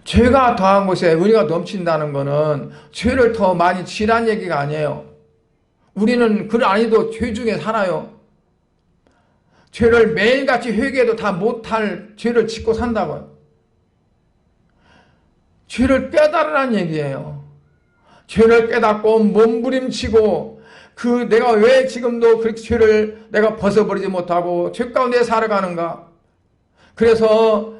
죄가 더한 곳에 은혜가 넘친다는 것은 죄를 더 많이 지란 얘기가 아니에요. 우리는 그 안에도 죄 중에 살아요. 죄를 매일같이 회개해도 다 못할 죄를 짓고 산다고요. 죄를 깨달으라는 얘기예요. 죄를 깨닫고 몸부림치고, 내가 왜 지금도 그렇게 죄를 내가 벗어버리지 못하고 죄 가운데 살아가는가. 그래서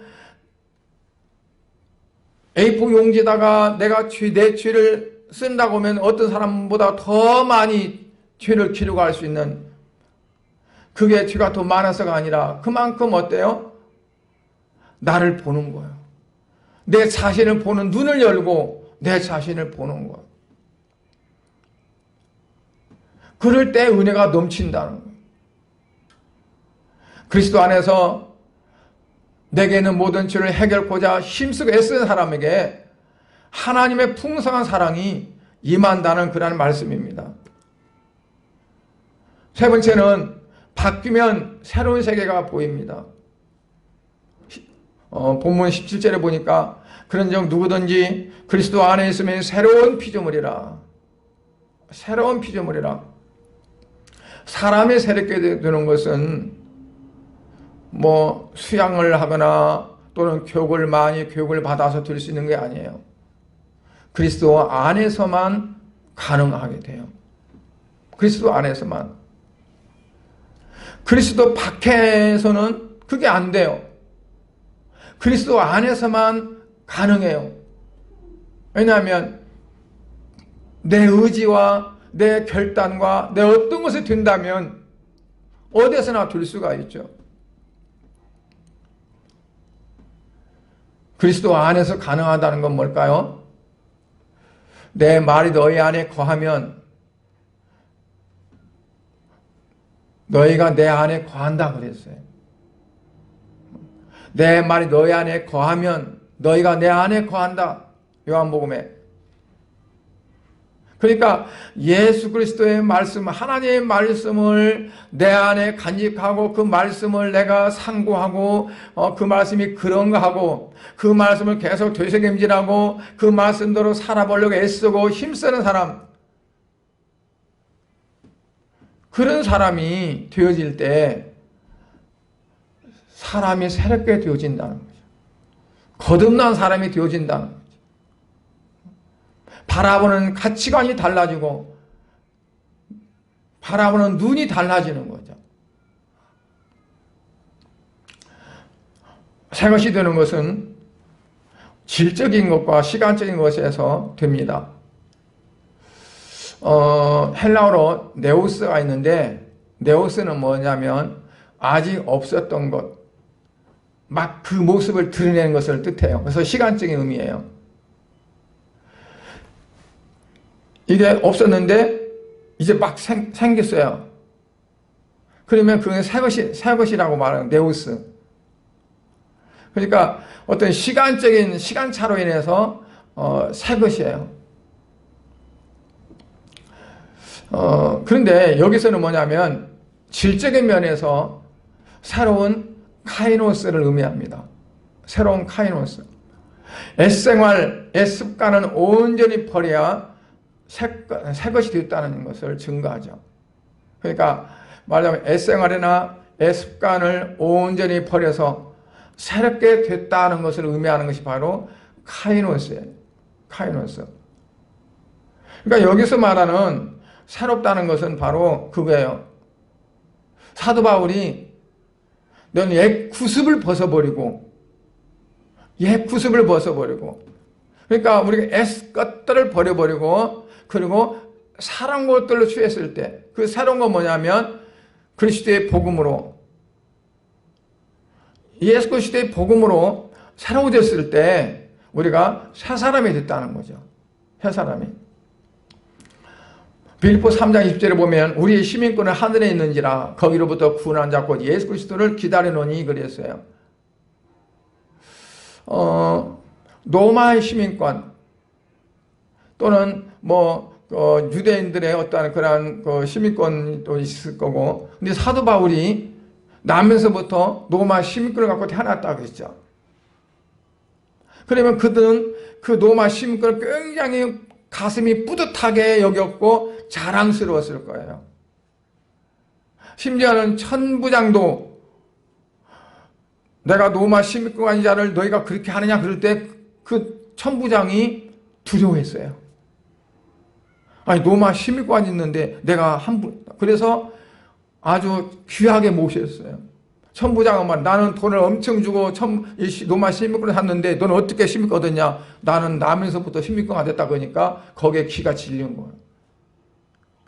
A4 용지에다가 내가 내 죄를 쓴다고 하면 어떤 사람보다 더 많이 죄를 기록할 수 있는, 그게 죄가 더 많아서가 아니라 그만큼 어때요? 나를 보는 거예요. 내 자신을 보는 눈을 열고 내 자신을 보는 거예요. 그럴 때 은혜가 넘친다는 거예요. 그리스도 안에서 내게 있는 모든 죄를 해결코자 힘쓰고 애쓰는 사람에게 하나님의 풍성한 사랑이 임한다는 그런 말씀입니다. 세 번째는 바뀌면 새로운 세계가 보입니다. 본문 17절에 보니까 그런즉 누구든지 그리스도 안에 있으면 새로운 피조물이라. 새로운 피조물이라. 사람이 새롭게 되는 것은 뭐 수양을 하거나 또는 많이 교육을 받아서 될 수 있는 게 아니에요. 그리스도 안에서만 가능하게 돼요. 그리스도 안에서만. 그리스도 밖에서는 그게 안 돼요. 그리스도 안에서만 가능해요. 왜냐하면 내 의지와 내 결단과 내 어떤 것이 된다면 어디에서나 될 수가 있죠. 그리스도 안에서 가능하다는 건 뭘까요? 내 말이 너희 안에 거하면 너희가 내 안에 거한다 그랬어요. 내 말이 너희 안에 거하면 너희가 내 안에 거한다. 요한복음에. 그러니까 예수 그리스도의 말씀, 하나님의 말씀을 내 안에 간직하고 그 말씀을 내가 상고하고 그 말씀이 그런가 하고 그 말씀을 계속 되새김질하고 그 말씀대로 살아보려고 애쓰고 힘쓰는 사람, 그런 사람이 되어질 때 사람이 새롭게 되어진다는 거죠. 거듭난 사람이 되어진다는 거죠. 바라보는 가치관이 달라지고 바라보는 눈이 달라지는 거죠. 새 것이 되는 것은 질적인 것과 시간적인 것에서 됩니다. 헬라어로 네오스가 있는데 네오스는 뭐냐면 아직 없었던 것, 막 그 모습을 드러내는 것을 뜻해요. 그래서 시간적인 의미예요. 이게 없었는데 이제 막 생겼어요. 그러면 그게 새 것이라고 말하는 네오스. 그러니까 어떤 시간적인 시간차로 인해서 새 것이에요. 그런데 여기서는 뭐냐면 질적인 면에서 새로운 카이노스를 의미합니다. 새로운 카이노스. 옛생활, 옛습관은 온전히 버려야 새 것이 되었다는 것을 증거하죠. 그러니까 말하자면 옛생활이나 옛습관을 온전히 버려서 새롭게 됐다는 것을 의미하는 것이 바로 카이노스예요. 카이노스. 그러니까 여기서 말하는 새롭다는 것은 바로 그거예요. 사도 바울이 너는 옛 구습을 벗어버리고 그러니까 우리가 옛 것들을 버려버리고 그리고 새로운 것들로 취했을 때 그 새로운 건 뭐냐면 그리스도의 복음으로 예수 그리스도의 복음으로 새로워졌을 때 우리가 새 사람이 됐다는 거죠. 새 사람이. 빌립보 3장 20절에 보면 우리의 시민권은 하늘에 있는지라 거기로부터 구원한 자 곧 예수 그리스도를 기다리노니 그랬어요. 로마의 시민권 또는 유대인들의 어떠한 그러한 시민권도 있을 거고, 근데 사도 바울이 나면서부터 로마 시민권을 갖고 태어났다고 했죠. 그러면 그들은 그 로마 시민권을 굉장히 가슴이 뿌듯하게 여겼고 자랑스러웠을 거예요. 심지어는 천부장도 내가 로마 시민권 자를 너희가 그렇게 하느냐 그럴 때 그 천부장이 두려워했어요. 아니 로마 시민권이 있는데 내가 그래서 아주 귀하게 모셨어요. 천부장은 말 나는 돈을 엄청 주고 로마 시민권을 샀는데 너는 어떻게 시민권 얻었냐? 나는 나면서부터 시민권가 됐다 그러니까 거기에 귀가 질린 거예요.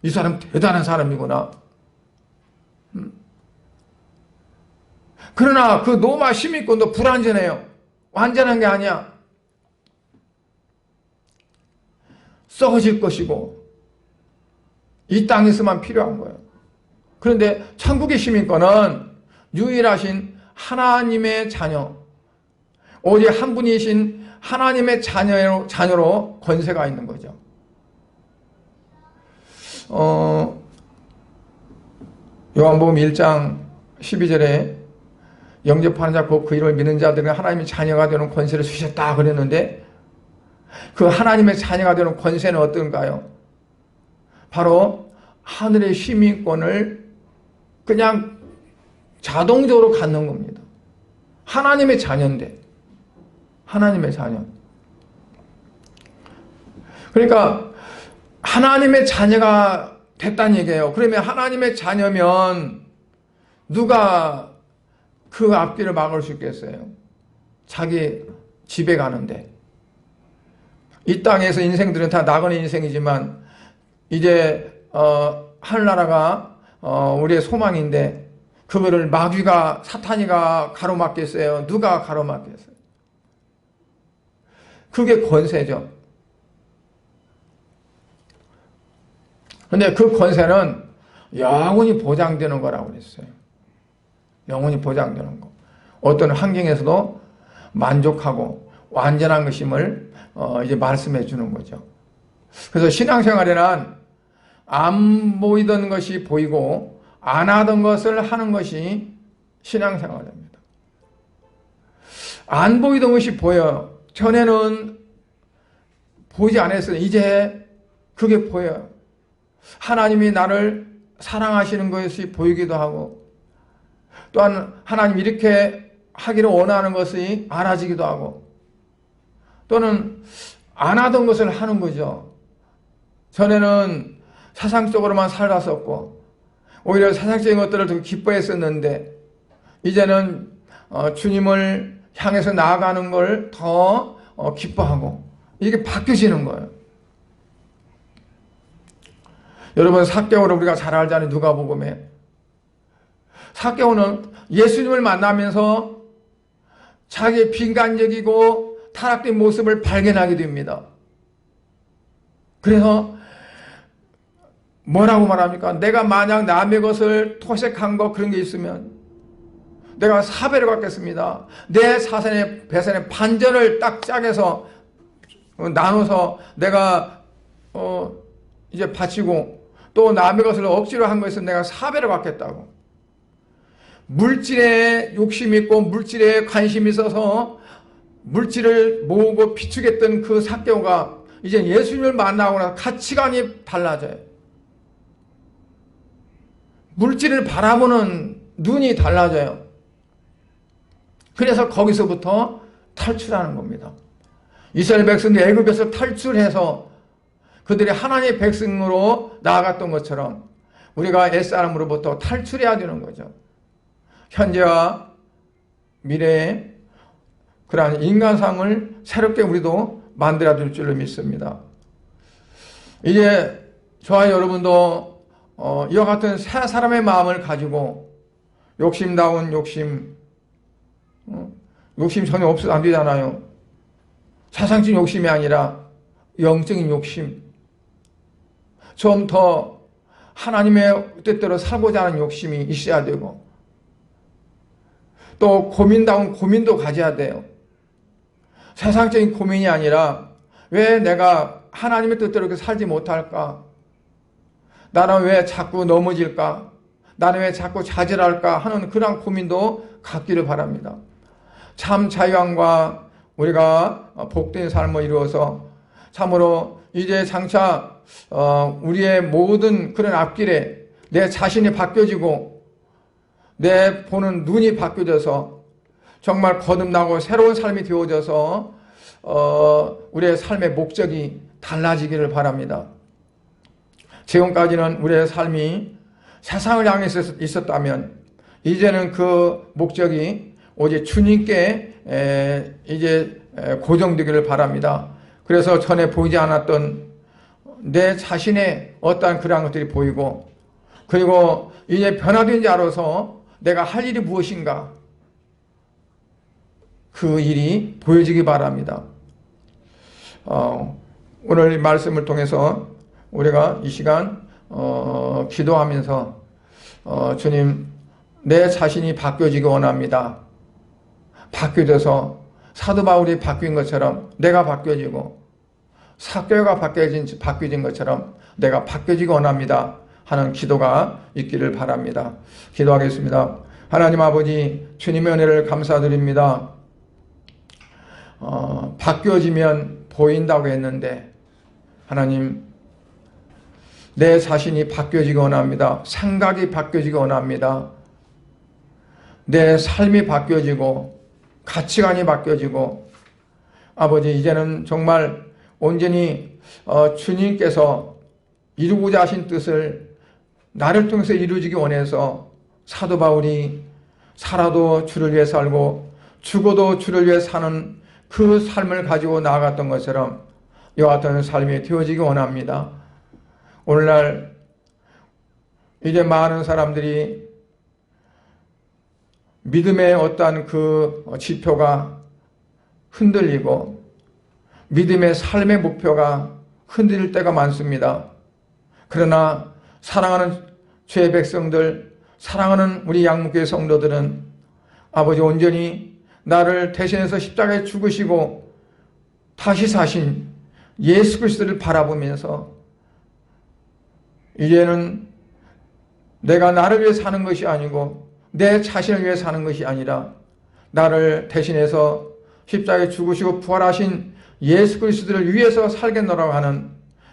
이 사람 대단한 사람이구나. 그러나 그 로마 시민권도 불완전해요. 완전한 게 아니야. 썩어질 것이고 이 땅에서만 필요한 거예요. 그런데 천국의 시민권은 유일하신 하나님의 자녀, 오직 한 분이신 하나님의 자녀로 권세가 있는 거죠. 요한복음 1장 12절에 영접하는 자 곧 그 이름을 믿는 자들은 하나님의 자녀가 되는 권세를 주셨다 그랬는데 그 하나님의 자녀가 되는 권세는 어떤가요? 바로 하늘의 시민권을 그냥 자동적으로 갖는 겁니다. 하나님의 자녀인데 하나님의 자녀. 그러니까 하나님의 자녀가 됐다는 얘기예요. 그러면 하나님의 자녀면 누가 그 앞길을 막을 수 있겠어요? 자기 집에 가는데. 이 땅에서 인생들은 다 나그네 인생이지만 이제 하늘나라가 우리의 소망인데 그거를 마귀가 사탄이가 가로막겠어요? 누가 가로막겠어요? 그게 권세죠. 근데 그 권세는 영원히 보장되는 거라고 그랬어요. 영원히 보장되는 거. 어떤 환경에서도 만족하고 완전한 것임을 이제 말씀해 주는 거죠. 그래서 신앙생활에는 안 보이던 것이 보이고 안 하던 것을 하는 것이 신앙생활입니다. 안 보이던 것이 보여요. 전에는 보이지 않았어요. 이제 그게 보여요. 하나님이 나를 사랑하시는 것이 보이기도 하고 또한 하나님이 이렇게 하기를 원하는 것이 알아지기도 하고 또는 안 하던 것을 하는 거죠. 전에는 세상적으로만 살았었고 오히려 세상적인 것들을 더 기뻐했었는데 이제는 주님을 향해서 나아가는 걸 더 기뻐하고 이게 바뀌어지는 거예요. 여러분 삭개오를 우리가 잘 알잖아요. 누가복음에. 삭개오는 예수님을 만나면서 자기의 빈간적이고 타락된 모습을 발견하게 됩니다. 그래서 뭐라고 말합니까? 내가 만약 남의 것을 토색한 거 그런 게 있으면 내가 사배를 받겠습니다. 내 사산의 배산의 반절을 딱 짜게서 나눠서 내가 이제 바치고 또 남의 것을 억지로 한 것은 내가 사배를 받겠다고. 물질에 욕심이 있고 물질에 관심이 있어서 물질을 모으고 비축했던 그 삭개오가 이제 예수님을 만나고 나서 가치관이 달라져요. 물질을 바라보는 눈이 달라져요. 그래서 거기서부터 탈출하는 겁니다. 이스라엘 백성들이 애굽에서 탈출해서 그들이 하나님의 백성으로 나아갔던 것처럼 우리가 옛사람으로부터 탈출해야 되는 거죠. 현재와 미래의 그러한 인간상을 새롭게 우리도 만들어줄 줄로 믿습니다. 이제 저와 여러분도 이와 같은 새 사람의 마음을 가지고 욕심다운 욕심 전혀 없어도 안 되잖아요. 세상적인 욕심이 아니라 영적인 욕심, 좀 더 하나님의 뜻대로 살고자 하는 욕심이 있어야 되고 또 고민다운 고민도 가져야 돼요. 세상적인 고민이 아니라 왜 내가 하나님의 뜻대로 이렇게 살지 못할까? 나는 왜 자꾸 넘어질까? 나는 왜 자꾸 좌절할까? 하는 그런 고민도 갖기를 바랍니다. 참 자유함과 우리가 복된 삶을 이루어서 참으로 이제 장차 우리의 모든 그런 앞길에 내 자신이 바뀌어지고 내 보는 눈이 바뀌어져서 정말 거듭나고 새로운 삶이 되어져서 우리의 삶의 목적이 달라지기를 바랍니다. 지금까지는 우리의 삶이 세상을 향해서 있었다면 이제는 그 목적이 오직 주님께 이제 고정되기를 바랍니다. 그래서 전에 보이지 않았던 내 자신의 어떠한 그러한 것들이 보이고 그리고 이제 변화된 자로서 내가 할 일이 무엇인가 그 일이 보여지기 바랍니다. 오늘 말씀을 통해서 우리가 이 시간 기도하면서 주님 내 자신이 바뀌어지기 원합니다. 바뀌어져서 사도 바울이 바뀐 것처럼 내가 바뀌어지고 삭개오가 바뀌어진 것처럼 내가 바뀌어지기 원합니다 하는 기도가 있기를 바랍니다. 기도하겠습니다. 하나님 아버지 주님의 은혜를 감사드립니다. 바뀌어지면 보인다고 했는데 하나님 내 자신이 바뀌어지기 원합니다. 생각이 바뀌어지기 원합니다. 내 삶이 바뀌어지고 가치관이 바뀌어지고 아버지, 이제는 정말 온전히 주님께서 이루고자 하신 뜻을 나를 통해서 이루어지기 원해서 사도 바울이 살아도 주를 위해 살고 죽어도 주를 위해 사는 그 삶을 가지고 나아갔던 것처럼 이와 같은 삶이 되어지기 원합니다. 오늘날 이제 많은 사람들이 믿음의 어떠한 그 지표가 흔들리고 믿음의 삶의 목표가 흔들릴 때가 많습니다. 그러나 사랑하는 죄의 백성들, 사랑하는 우리 양문교회 성도들은 아버지 온전히 나를 대신해서 십자가에 죽으시고 다시 사신 예수 그리스도를 바라보면서 이제는 내가 나를 위해 사는 것이 아니고 내 자신을 위해 사는 것이 아니라 나를 대신해서 십자가에 죽으시고 부활하신 예수 그리스도를 위해서 살겠노라고 하는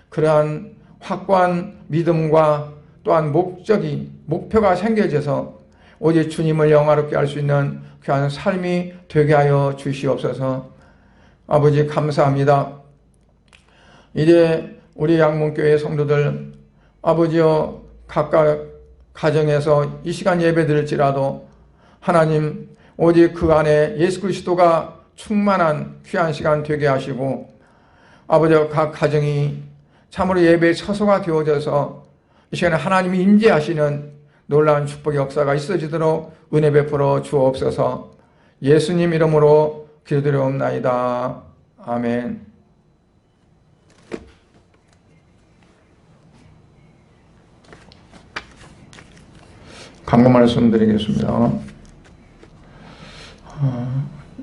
그러한 확고한 믿음과 또한 목표가 생겨져서 오직 주님을 영화롭게 할 수 있는 귀한 삶이 되게 하여 주시옵소서. 아버지 감사합니다. 이제 우리 양문교회 성도들 아버지여 각각 가정에서 이 시간 예배 드릴지라도 하나님 오직 그 안에 예수 그리스도가 충만한 귀한 시간 되게 하시고 아버지 각 가정이 참으로 예배의 처소가 되어져서 이 시간에 하나님이 임재하시는 놀라운 축복의 역사가 있어지도록 은혜 베풀어 주옵소서. 예수님 이름으로 기도드리옵나이다. 아멘. 강구 말씀드리겠습니다.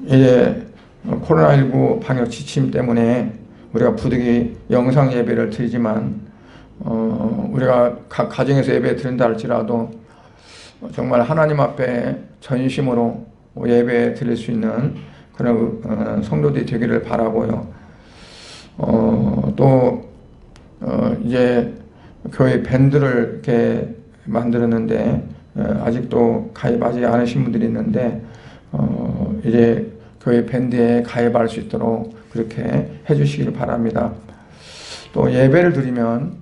이제 코로나19 방역 지침 때문에 우리가 부득이 영상 예배를 드리지만 우리가 각 가정에서 예배 드린다 할지라도 정말 하나님 앞에 전심으로 예배 드릴 수 있는 그런 성도들이 되기를 바라고요. 또 이제 교회 밴드를 이렇게 만들었는데 아직도 가입하지 않으신 분들이 있는데 이제 교회 밴드에 가입할 수 있도록 그렇게 해주시기를 바랍니다. 또 예배를 드리면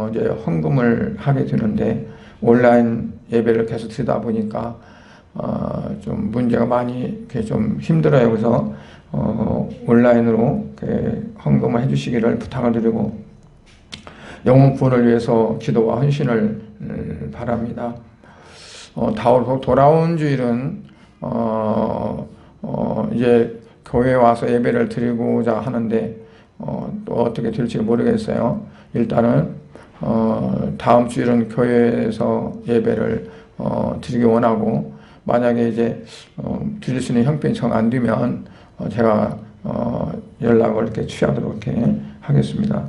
이제 헌금을 하게 되는데 온라인 예배를 계속 드리다 보니까 좀 문제가 많이 이렇게 좀 힘들어요. 그래서 온라인으로 이렇게 헌금을 해주시기를 부탁을 드리고 영혼 구원을 위해서 기도와 헌신을 바랍니다. 돌아온 주일은 이제 교회에 와서 예배를 드리고자 하는데 또 어떻게 될지 모르겠어요. 일단은 다음 주일은 교회에서 예배를 드리기 원하고 만약에 이제 드릴 수 있는 형편이 정 안 되면 제가 연락을 이렇게 취하도록 이렇게 하겠습니다.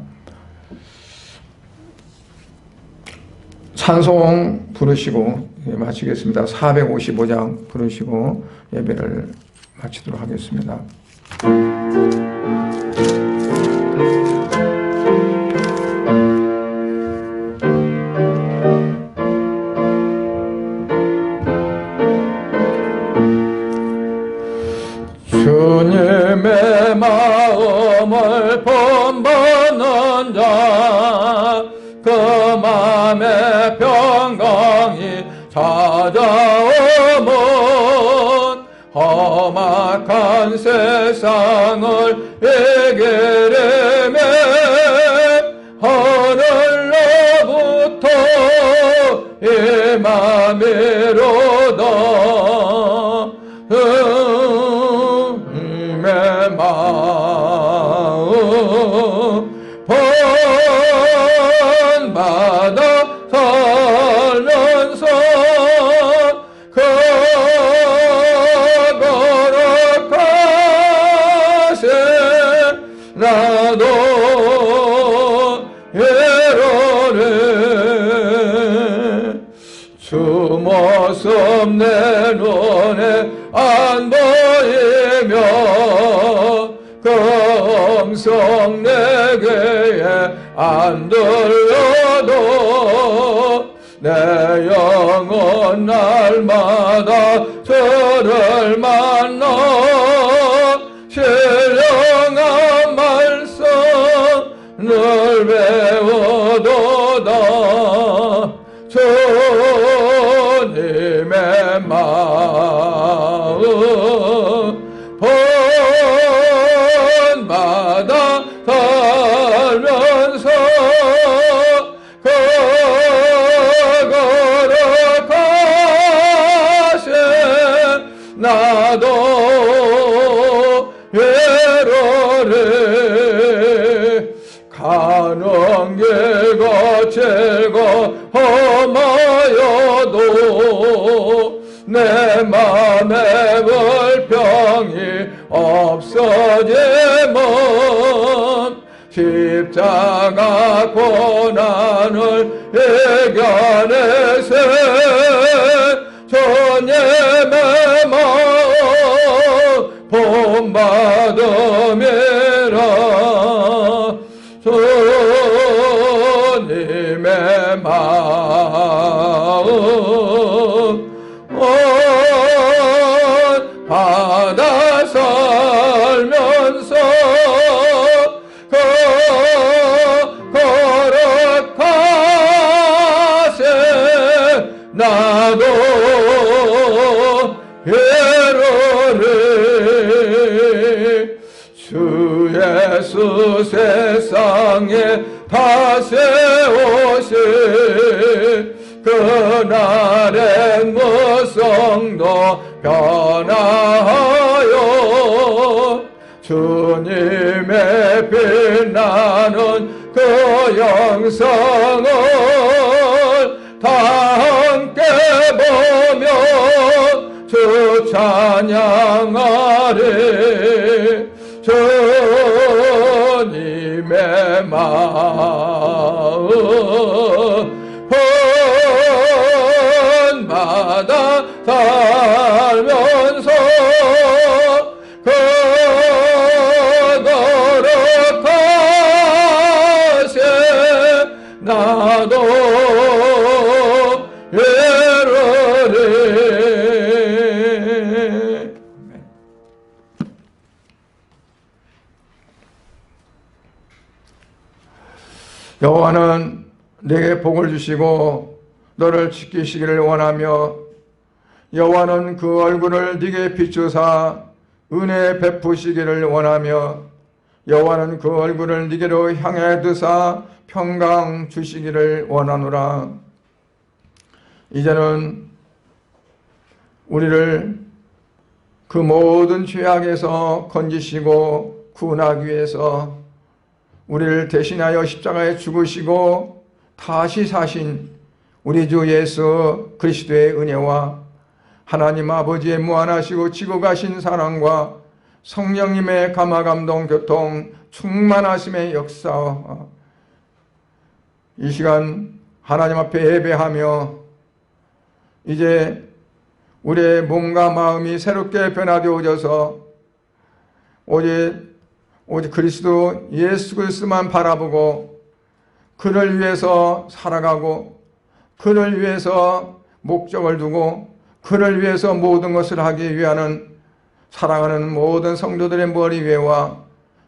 찬송 부르시고 마치겠습니다. 455장 부르시고 예배를 마치도록 하겠습니다. 주님의 마음을 본받는 자, 그 마음의 평강이 찾아오면 험악한 세상을 이기려면 하늘로부터 임함이로다. 주님의 마음 본받아 살면서 그 거룩하신 나도 이루리. 주 모습 내 눈에 안 보이며 그 음성 내 귀에 안 들려도 내 영혼 날마다 주를 만나 신령한 주님의 마음 본받아 살면서 걸어가신 나도 외로래. 가는 길 거칠고 험하여도 내 맘에 불평이 없어지면 십자가 고난을 이겨내세 주님의 마음 본받음이라. 주님의 마음 받아 살면서 걸어가세 나도 외로래. 주 예수 세상에 다시 오시 그날엔 무성도 변화하여 주님의 빛나는 그 영상을 다 함께 보며 주 찬양하리. 주님의 마음 본받아 살면서 걸어가세 나도 외로래. 여호와는 내게 복을 주시고 너를 지키시기를 원하며 여호와는 그 얼굴을 네게 비추사 은혜 베푸시기를 원하며 여호와는 그 얼굴을 네게로 향해 드사 평강 주시기를 원하노라. 이제는 우리를 그 모든 죄악에서 건지시고 구원하기 위해서 우리를 대신하여 십자가에 죽으시고 다시 사신 우리 주 예수 그리스도의 은혜와 하나님 아버지의 무한하시고 지고 가신 사랑과 성령님의 감화감동 교통 충만하심의 역사, 이 시간 하나님 앞에 예배하며 이제 우리의 몸과 마음이 새롭게 변화되어져서 오직 그리스도 예수 그리스도만 바라보고 그를 위해서 살아가고 그를 위해서 목적을 두고 그를 위해서 모든 것을 하기 위하는 사랑하는 모든 성도들의 머리 위에와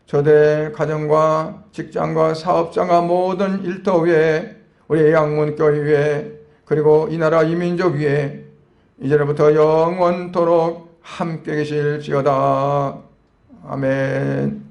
저들의 가정과 직장과 사업장과 모든 일터 위에 우리 양문교회 위에 그리고 이 나라 이 민족 위에 이제부터 영원토록 함께 계실지어다. 아멘.